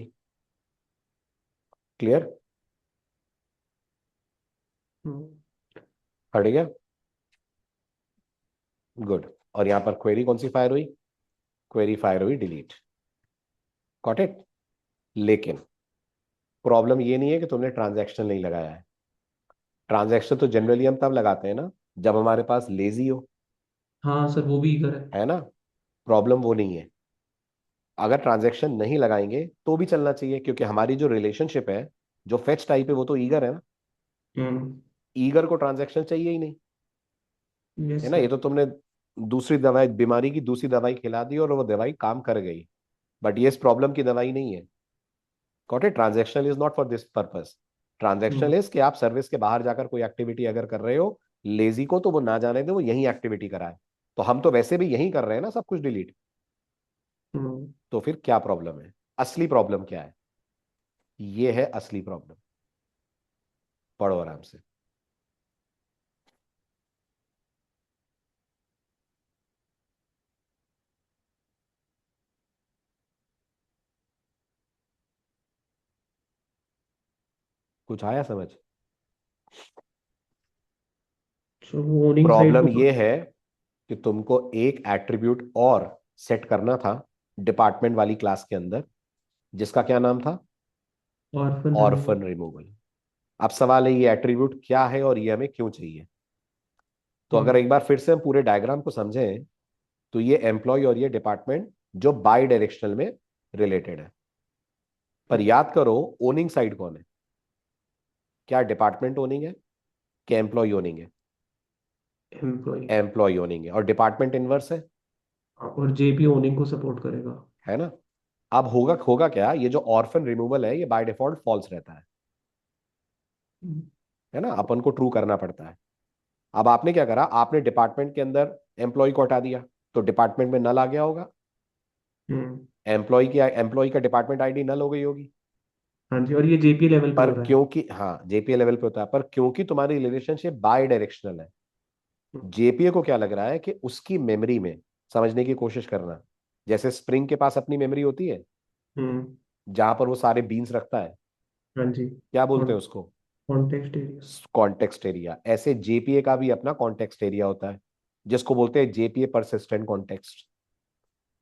clear, hmm, हट गया, गुड। और यहां पर क्वेरी कौन सी फायर हुई? क्वेरी फायर हुई डिलीट, गॉट इट। लेकिन प्रॉब्लम ये नहीं है कि तुमने ट्रांजैक्शन नहीं लगाया है। ट्रांजैक्शन तो जनरली हम तब लगाते हैं ना जब हमारे पास लेजी हो, हाँ सर वो भी ईगर है। है ना? प्रॉब्लम वो नहीं है। अगर ट्रांजैक्शन नहीं लगाएंगे तो भी चलना चाहिए, क्योंकि हमारी जो रिलेशनशिप है, जो फेच टाइप है, वो तो ईगर है ना। हम्म। ईगर को ट्रांजैक्शन चाहिए ही नहीं, है यस ना? ये सर। तो तुमने दूसरी दवाई, बीमारी की दूसरी दवाई खिला दी और वो दवाई काम कर गई, बट ये इस प्रॉब्लम की दवाई नहीं है। Got it? Transactional is not for this purpose. Transactional hmm. Is कि आप सर्विस के बाहर जाकर कोई एक्टिविटी अगर कर रहे हो, लेजी को तो वो ना जाने दे, वो यही एक्टिविटी कराए। तो हम तो वैसे भी यही कर रहे हैं ना, सब कुछ डिलीट। हम्म। तो फिर क्या प्रॉब्लम है? असली प्रॉब्लम क्या है? ये है असली प्रॉब्लम। पढ़ो आराम से। कुछ आया समझ? तो वो ओनिंग साइड प्रॉब्लम को। ये है कि तुमको एक एट्रीब्यूट और सेट करना था डिपार्टमेंट वाली क्लास के अंदर, जिसका क्या नाम था? Orphan removal. Orphan removal. अब सवाल है ये एट्रीब्यूट क्या है और ये हमें क्यों चाहिए? तो अगर हम्म। एक बार फिर से हम पूरे डायग्राम को समझें, तो ये एम्प्लॉय और ये डिपार्टमेंट जो बाई डायरेक्शनल में रिलेटेड है। पर याद करो, ओनिंग साइड कौन है? क्या डिपार्टमेंट ओनिंग है, क्या एम्प्लॉय ओनिंग है? एम्प्लॉय। एम्प्लॉय ओनिंग है, और डिपार्टमेंट इनवर्स है। और जेपी ओनिंग को सपोर्ट करेगा। है ना? अब होगा होगा क्या, ये जो ऑर्फन रिमूवल है ये बाय डिफॉल्ट फॉल्स रहता हम्म। है ना? अपन को ट्रू करना पड़ता है। अब आपने क्या करा, आपने डिपार्टमेंट के अंदर एम्प्लॉय को हटा दिया, तो डिपार्टमेंट में नल आ गया होगा। हम्म। एम्प्लॉय की डिपार्टमेंट आईडी नल हो गई होगी। हाँ जी, और ये जेपी लेवल पे पर हो रहा है। क्योंकि, हाँ, जेपीए लेवल पे होता है, पर क्योंकि तुम्हारी रिलेशनशिप बाय डायरेक्शनल है, हम्म। जेपीए को क्या लग रहा है कि उसकी मेमोरी में समझने की कोशिश करना। जैसे स्प्रिंग के पास अपनी मेमोरी होती है, हम्म। जहां पर वो सारे बीन्स रखता है, हाँ जी। क्या बोलते हैं उसको? Context area. Context area. ऐसे जेपीए का भी अपना कॉन्टेक्स्ट एरिया होता है, जिसको बोलते हैं जेपीए परसिस्टेंट कॉन्टेक्स्ट।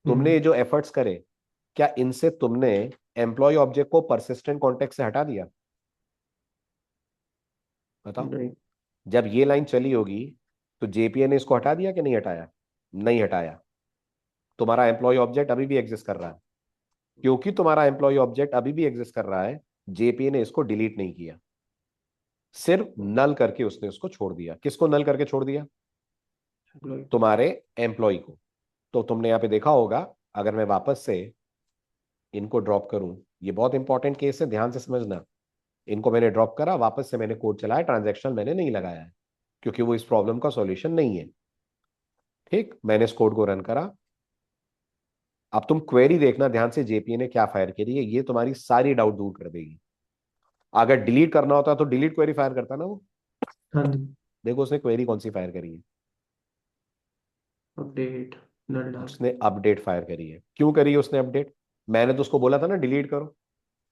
तुमने हम्म। ये जो एफर्ट्स करे, क्या इनसे तुमने एम्प्लॉय ऑब्जेक्ट को परसिस्टेंट कॉन्टेक्स्ट से हटा दिया? बताओ। नहीं। जब ये लाइन चली होगी तो जेपीए ने इसको हटा दिया कि नहीं हटाया? नहीं हटाया। तुम्हारा एम्प्लॉय ऑब्जेक्ट अभी भी एग्जिस्ट कर रहा है। क्योंकि तुम्हारा एम्प्लॉय ऑब्जेक्ट अभी भी एग्जिस्ट कर रहा है, जेपीए ने इसको डिलीट नहीं किया, सिर्फ नल करके उसने उसको छोड़ दिया। किसको नल करके छोड़ दिया? एम्प्लॉय को। तुम्हारे एम्प्लॉय को। तो तुमने यहां पे देखा होगा, अगर मैं वापस से इनको ड्रॉप करूं, ये बहुत इंपॉर्टेंट केस है, ध्यान से समझना। इनको मैंने ड्रॉप करा, वापस से मैंने कोड चलाया, ट्रांजैक्शन मैंने नहीं लगाया है, क्योंकि वो इस प्रॉब्लम का सॉल्यूशन नहीं है। ठीक, मैंने इस कोड को रन करा। अब तुम क्वेरी देखना ध्यान से, जेपीए ने क्या फायर करी है, ये तुम्हारी सारी डाउट दूर कर देगी। अगर डिलीट करना होता तो डिलीट क्वेरी फायर करता ना वो। हाँ जी। देखो उसने क्वेरी कौन सी फायर करी है, अपडेट। नल डाल के। उसने अपडेट फायर करी है। क्यों करी है उसने अपडेट? मैंने तो उसको बोला था ना डिलीट करो,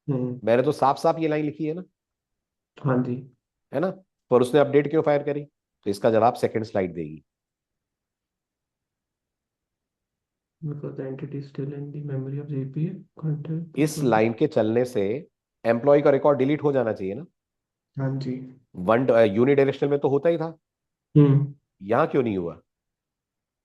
हम्म। मैंने तो साफ साफ ये लाइन लिखी है ना, हाँ जी। है ना? पर उसने अपडेट क्यों फायर करी? तो इसका जवाब सेकंड स्लाइड देगी। because the entity is still in the memory of JPA content इस लाइन के चलने से एम्प्लॉय का रिकॉर्ड डिलीट हो जाना चाहिए ना। हाँ जी। वन यूनिडायरेक्शनल में तो होता ही था, हम्म। यहां क्यों नहीं हुआ?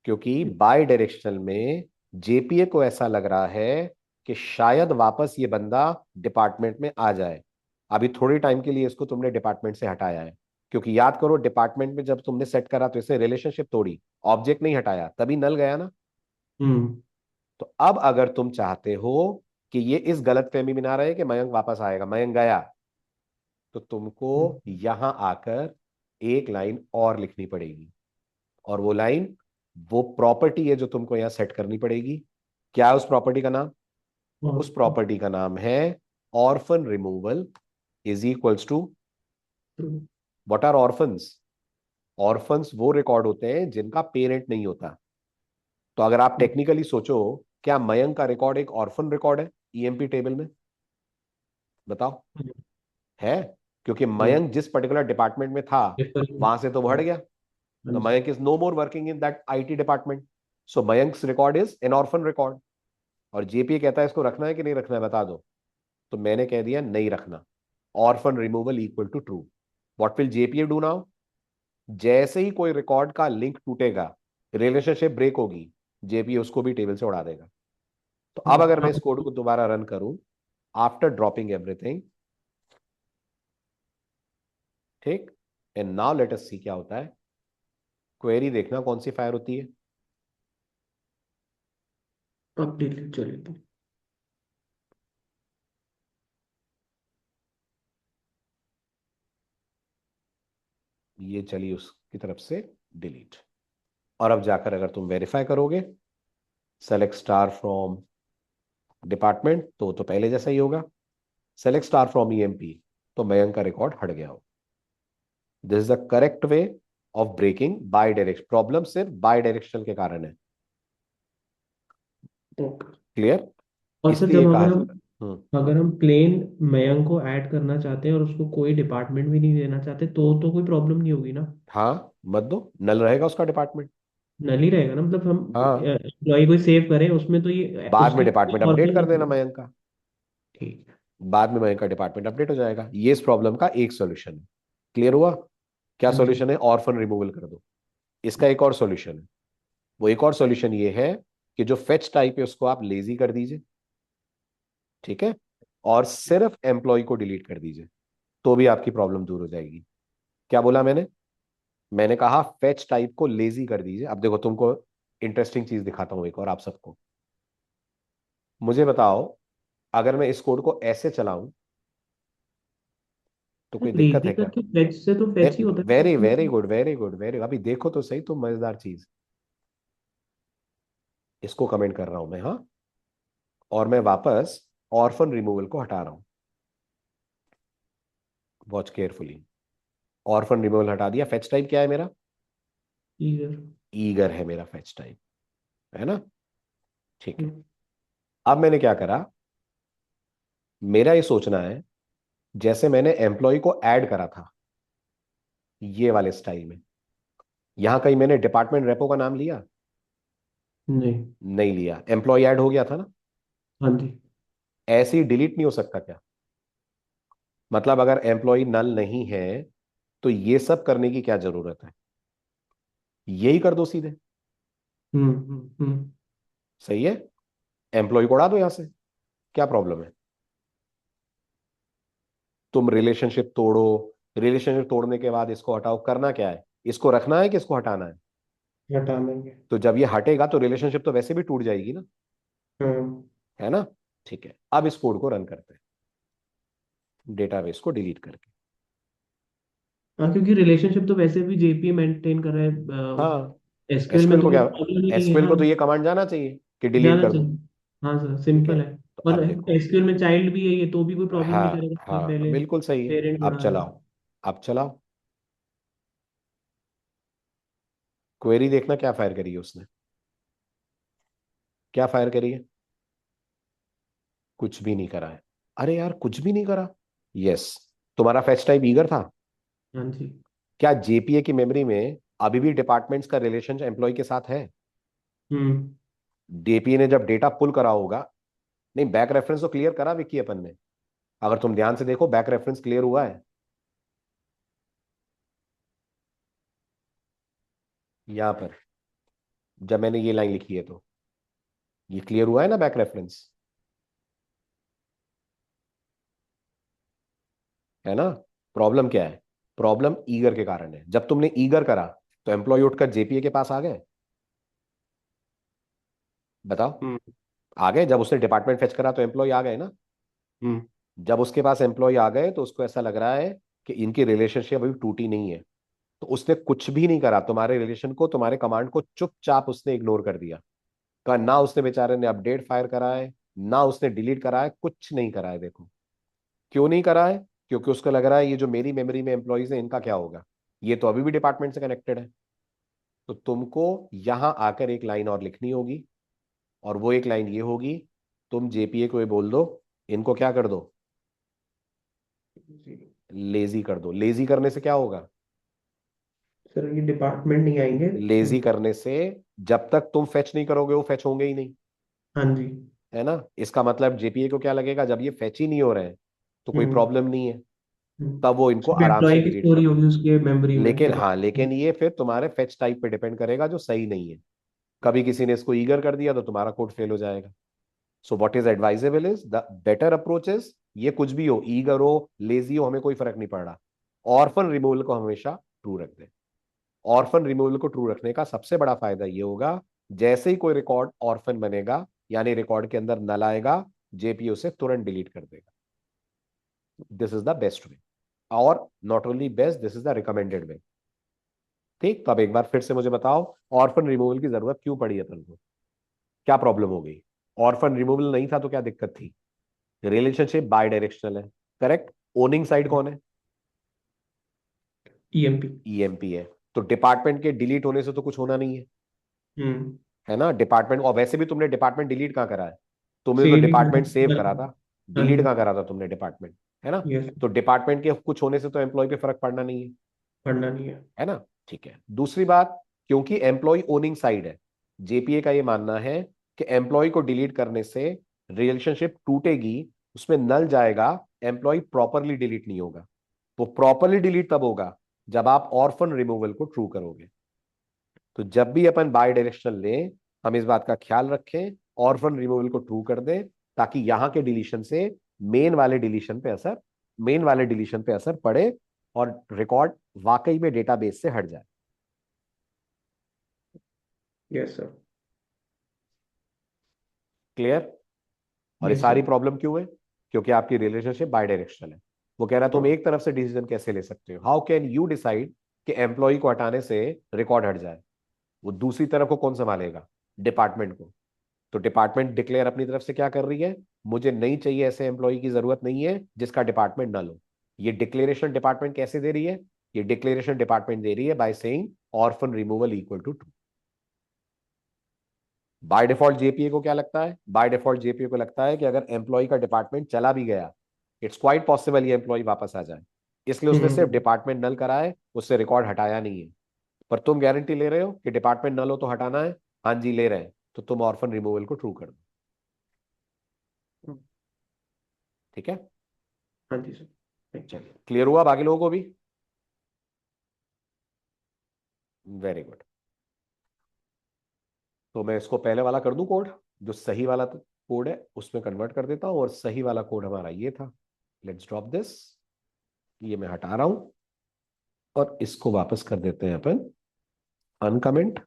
क्योंकि बाय डायरेक्शनल में जेपीए को ऐसा लग रहा है कि शायद वापस ये बंदा डिपार्टमेंट में आ जाए। अभी थोड़ी टाइम के लिए इसको तुमने डिपार्टमेंट से हटाया है, क्योंकि याद करो डिपार्टमेंट में जब तुमने सेट करा तो इसने रिलेशनशिप तोड़ी, ऑब्जेक्ट नहीं हटाया, तभी नल गया ना। हम्म। तो अब अगर तुम चाहते हो कि ये इस गलतफहमी में ना रहे कि मयंक वापस आएगा, मयंक गया, तो तुमको हम्म। यहां आकर एक लाइन और लिखनी पड़ेगी। और वो लाइन, वो प्रॉपर्टी है जो तुमको यहां सेट करनी पड़ेगी। क्या है उस प्रॉपर्टी का नाम? उस और प्रॉपर्टी का नाम है orphan removal is equals to, what are orphans? Orphans वो रिकॉर्ड होते हैं जिनका पेरेंट नहीं होता। तो अगर आप टेक्निकली सोचो, क्या मयंक का रिकॉर्ड एक ऑर्फन रिकॉर्ड है ईएमपी टेबल में? बताओ। है, क्योंकि मयंक जिस पर्टिकुलर डिपार्टमेंट में था वहां से तो वो हट गया। तो Mayank is no more working in that IT department. So Mayank's record is an orphan record. और जेपी कहता है इसको रखना है कि नहीं रखना है, बता दो। तो मैंने कह दिया नहीं रखना। Orphan removal equal to true. What will JPA do now? जैसे ही कोई रिकॉर्ड का लिंक टूटेगा, रिलेशनशिप ब्रेक होगी, जेपीए उसको भी टेबल से उड़ा देगा। तो अब अगर मैं इस कोड को दोबारा रन करूं, आफ्टर ड्रॉपिंग एवरीथिंग, ठीक, एंड नाउ लेट अस सी क्या होता है। क्वेरी देखना कौन सी फायर होती है। अब डिलीट चले तो। ये चली उसकी तरफ से डिलीट। और अब जाकर अगर तुम वेरीफाई करोगे, सेलेक्ट स्टार फ्रॉम डिपार्टमेंट, तो पहले जैसा ही होगा। सेलेक्ट स्टार फ्रॉम ईएमपी, तो मयंक का रिकॉर्ड हट गया हो। This is the correct way of breaking bidirection. Problem सिर्फ बाय डायरेक्शनल के कारण है। ओके। क्लियर? और सर इसलिए जब कहा। हम्म। अगर हम प्लेन मयंक को ऐड करना चाहते हैं और उसको कोई डिपार्टमेंट भी नहीं देना चाहते तो कोई प्रॉब्लम नहीं होगी ना? हाँ, मत दो, नल रहेगा उसका डिपार्टमेंट। नल ही रहेगा ना, मतलब हम हाँ, एम्प्लॉय कोई सेव करें उसमें तो ये बाद में उसके डिपार्टमेंट और अपडेट पर कर नहीं देना होगा। मयंक का। ठीक है। बाद में मयंक का डिपार्टमेंट अपडेट हो जाएगा। ये इस प्रॉब्लम का एक सॉल्यूशन है। क्लियर हुआ? क्या हाँ जी। सॉल्यूशन है? ऑर्फन रिमूवल कर दो। इसका एक और सॉल्यूशन है। वो एक और सॉल्यूशन ये है कि जो फेच टाइप है उसको आप लेजी कर दीजिए, ठीक है, और सिर्फ एम्प्लॉय को डिलीट कर दीजिए, तो भी आपकी प्रॉब्लम दूर हो जाएगी। क्या बोला मैंने? मैंने कहा फेच टाइप को लेजी कर दीजिए। अब देखो तुमको इंटरेस्टिंग चीज दिखाता हूं एक और आप सबको। मुझे बताओ, अगर मैं इस कोड को ऐसे चलाऊं तो कोई दिक्कत लेजी है क्या? करके फेच से तो फेच ही होता है वेरी उसमें वेरी तो। Good, very good, very. अभी देखो तो सही, तो मजेदार चीज। इसको कमेंट कर रहा हूं मैं, हाँ। और मैं वापस ऑर्फन रिमूवल को हटा रहा हूं। Watch carefully. ऑर्फन रिमूवल हटा दिया। फेच टाइप क्या है मेरा? ईगर। ईगर है मेरा फेच टाइप, है ना? ठीक है। हम्म। अब मैंने क्या करा, मेरा ये सोचना है, जैसे मैंने एम्प्लॉय को ऐड करा था ये वाले स्टाइल में, यहां कहीं मैंने डिपार्टमेंट रेपो का नाम लिया? नहीं। नहीं लिया। एम्प्लॉय ऐड हो गया था ना? हाँ जी। ऐसे ही डिलीट नहीं हो सकता क्या? मतलब अगर एम्प्लॉय नल नहीं है तो ये सब करने की क्या जरूरत है? यही कर दो सीधे। हम्म। सही है। एम्प्लॉय को उड़ा दो यहां से, क्या प्रॉब्लम है? तुम रिलेशनशिप तोड़ो, रिलेशनशिप तोड़ने के बाद इसको हटाओ, करना क्या है? इसको रखना है कि इसको हटाना है? हटा देंगे। तो जब ये हटेगा तो रिलेशनशिप तो वैसे भी टूट जाएगी ना, हाँ। है ना? ठीक है, अब इस कोड को रन करते हैं डेटाबेस को डिलीट करके। हाँ, क्योंकि रिलेशनशिप तो वैसे भी जेपी मेंटेन कर रहा हाँ, है, एसक्यूएल में एसक्यूएल तो को कोई क्या, प्रॉब्लम ही नहीं है। एसक्यूएल हाँ, को तो ये कमांड जाना चाहिए कि डिलीट जाना कर दो। चाहिए। हाँ सर, ठीक है, सिंपल है। तो और अब देखो। एसक्यूएल में चाइल्ड भी है ये तो भी कोई प्रॉब्लम नहीं हाँ करेगा कि हाँ, पहले बिल्कुल सही है। पेरेंट अब बढ़ा है। चलाओ, अब चलाओ। क्वेरी देखना क्या फायर करी है उसने। क्या फायर करी है? कुछ भी नहीं करा है। अरे यार, कुछ भी नहीं करा। यस। तुम्हारा फेच टाइप ईगर था। हाँ जी। क्या जेपीए की मेमोरी में अभी भी डिपार्टमेंट्स का रिलेशन एम्प्लॉय के साथ है? हम्म। जेपीए ने जब डेटा पुल करा होगा, नहीं, बैक रेफरेंस तो क्लियर करा विक्की अपन ने। अगर तुम ध्यान से देखो, बैक रेफरेंस क्लियर हुआ है यहां पर, जब मैंने ये लाइन लिखी है तो। ये क्लियर हुआ है ना बैक रेफरेंस, है ना। प्रॉब्लम क्या है, प्रॉब्लम ईगर के कारण है। जब तुमने ईगर करा तो एम्प्लॉय उठकर जेपीए के पास आ गए, बताओ। हम्म। आ गए, जब उसने डिपार्टमेंट फेच करा तो एम्प्लॉय आ गए ना। हम्म। जब उसके पास एम्प्लॉय आ गए तो उसको ऐसा लग रहा है कि इनकी रिलेशनशिप अभी टूटी नहीं है, तो उसने कुछ भी नहीं करा, तुम्हारे रिलेशन को, तुम्हारे कमांड को चुपचाप उसने इग्नोर कर दिया। का ना उसने बेचारे ने अपडेट फायर करा है, ना उसने डिलीट करा है, कुछ नहीं करा है। देखो क्यों नहीं करा है, क्योंकि उसको लग रहा है ये जो मेरी मेमोरी में एम्प्लॉयज है इनका क्या होगा, ये तो अभी भी डिपार्टमेंट से कनेक्टेड है। तो तुमको यहां आकर एक लाइन और लिखनी होगी, और वो एक लाइन ये होगी, तुम जेपीए को ये बोल दो, इनको क्या कर दो, लेजी कर दो। लेजी करने से क्या होगा, सर ये डिपार्टमेंट नहीं आएंगे। लेजी करने से जब तक तुम फेच नहीं करोगे वो फेच होंगे ही नहीं, हाँ जी। है ना। इसका मतलब जेपीए को क्या लगेगा, जब ये फेच ही नहीं हो रहे हैं तो कोई हम्म। प्रॉब्लम नहीं है, हम्म। तब वो इनको सिर्फ आराम से एम्प्लॉय की डिलीट कर स्टोरी देगा। होगी उसके मेमोरी में लेकिन हाँ, डिपार्टमेंट। लेकिन ये फिर तुम्हारे फेच टाइप पे डिपेंड करेगा जो सही नहीं है। कभी किसी ने इसको ईगर कर दिया तो तुम्हारा कोड फेल हो जाएगा। So what is advisable is the better approach is, ये कुछ भी हो, ईगर हो, लेजी हो, हमें कोई फर्क नहीं पड़ रहा, ऑर्फन रिमूवल को हमेशा ट्रू रख दे। ऑर्फन रिमूवल को ट्रू रखने का सबसे बड़ा फायदा ये होगा, जैसे ही कोई रिकॉर्ड ऑर्फन बनेगा, यानी रिकॉर्ड के अंदर नल आएगा, जेपीयू से तुरंत डिलीट कर देगा। This is the best way, और not only best, this is the recommended way. ठीक, तो अब एक बार फिर से मुझे बताओ, ऑर्फन रिमूवल की जरूरत क्यों पड़ी अपन को, क्या प्रॉब्लम हो गई। ऑर्फन रिमूवल नहीं था तो क्या दिक्कत थी, रिलेशनशिप बाय डायरेक्शनल है, करेक्ट। ओनिंग साइड कौन है, ईएमपी। ईएमपी है। तो डिपार्टमेंट के डिलीट होने से तो कुछ होना नहीं है, हम्म। है ना। डिपार्टमेंट, और वैसे भी तुमने डिपार्टमेंट डिलीट कहाँ करा है, तुमने तो सेव ही डिपार्टमेंट सेव करना। करा था, हाँ डिलीट जी। कहाँ करा था तुमने डिपार्टमेंट, है ना। यस। तो डिपार्टमेंट के कुछ होने से तो एम्प्लॉय पे फर्क पड़ना नहीं है, पढ़ना नहीं है। है ना। ठीक है, दूसरी बात, क्योंकि एम्प्लॉय ओनिंग साइड है, जेपीए का ये मानना है कि एम्प्लॉय को डिलीट करने से रिलेशनशिप टूटेगी, उसमें नल जाएगा, एम्प्लॉय प्रॉपरली डिलीट नहीं होगा। वो प्रॉपरली डिलीट तब होगा जब आप ऑर्फन रिमूवल को ट्रू करोगे। तो जब भी अपन बाय डायरेक्शनल लें, हम इस बात का ख्याल रखें, ऑर्फन रिमूवल को ट्रू कर दें, ताकि यहां के डिलीशन से मेन वाले डिलीशन पे असर मेन वाले डिलीशन पे असर पड़े, और रिकॉर्ड वाकई में डेटाबेस से हट जाए। Yes sir. क्लियर। और ये यस सारी सर। प्रॉब्लम क्यों है, क्योंकि आपकी रिलेशनशिप बाय डायरेक्शनल है। वो कह रहा है तुम हाँ। एक तरफ से डिसीजन कैसे ले सकते हो, हाउ कैन यू डिसाइड कि एम्प्लॉय को हटाने से रिकॉर्ड हट जाए। वो दूसरी तरफ को कौन संभालेगा, डिपार्टमेंट को। तो डिपार्टमेंट डिक्लेयर अपनी तरफ से क्या कर रही है, मुझे नहीं चाहिए, ऐसे एम्प्लॉय की जरूरत नहीं है जिसका डिपार्टमेंट ना लो। ये डिक्लेरेशन डिपार्टमेंट कैसे दे रही है, ये डिक्लेरेशन डिपार्टमेंट दे रही है by saying orphan removal equal to true. By default JPA को क्या लगता है, बाय डिफॉल्ट जेपीए को लगता है कि अगर एम्प्लॉय का डिपार्टमेंट चला भी गया, इट्स क्वाइट पॉसिबल ये एम्प्लॉय वापस आ जाए, इसलिए उसने सिर्फ हम्म। डिपार्टमेंट नल करा है, उससे रिकॉर्ड हटाया नहीं है। पर तुम गारंटी ले रहे हो कि डिपार्टमेंट नल हो तो हटाना है, हाँ जी ले रहे हैं, तो तुम ऑर्फन रिमूवल को ट्रू कर दो। ठीक है, हाँ जी सर। Thank you. चलिए क्लियर हुआ बाकी लोगों को भी, वेरी गुड। तो मैं इसको पहले वाला कर दूं कोड, जो सही वाला कोड है उसमें कन्वर्ट कर देता हूं, और सही वाला कोड हमारा ये था। लेट्स ड्रॉप दिस, ये मैं हटा रहा हूं, और इसको वापस कर देते हैं अपन अनकमेंट,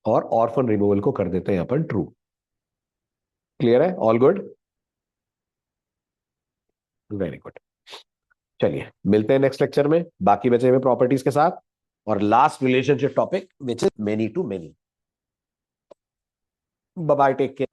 और ऑर्फन रिमूवल को कर देते हैं अपन ट्रू। क्लियर है, ऑल गुड, वेरी गुड। चलिए मिलते हैं नेक्स्ट लेक्चर में बाकी बचे हुए प्रॉपर्टीज के साथ, और last relationship topic which is many to many. Bye bye, take care.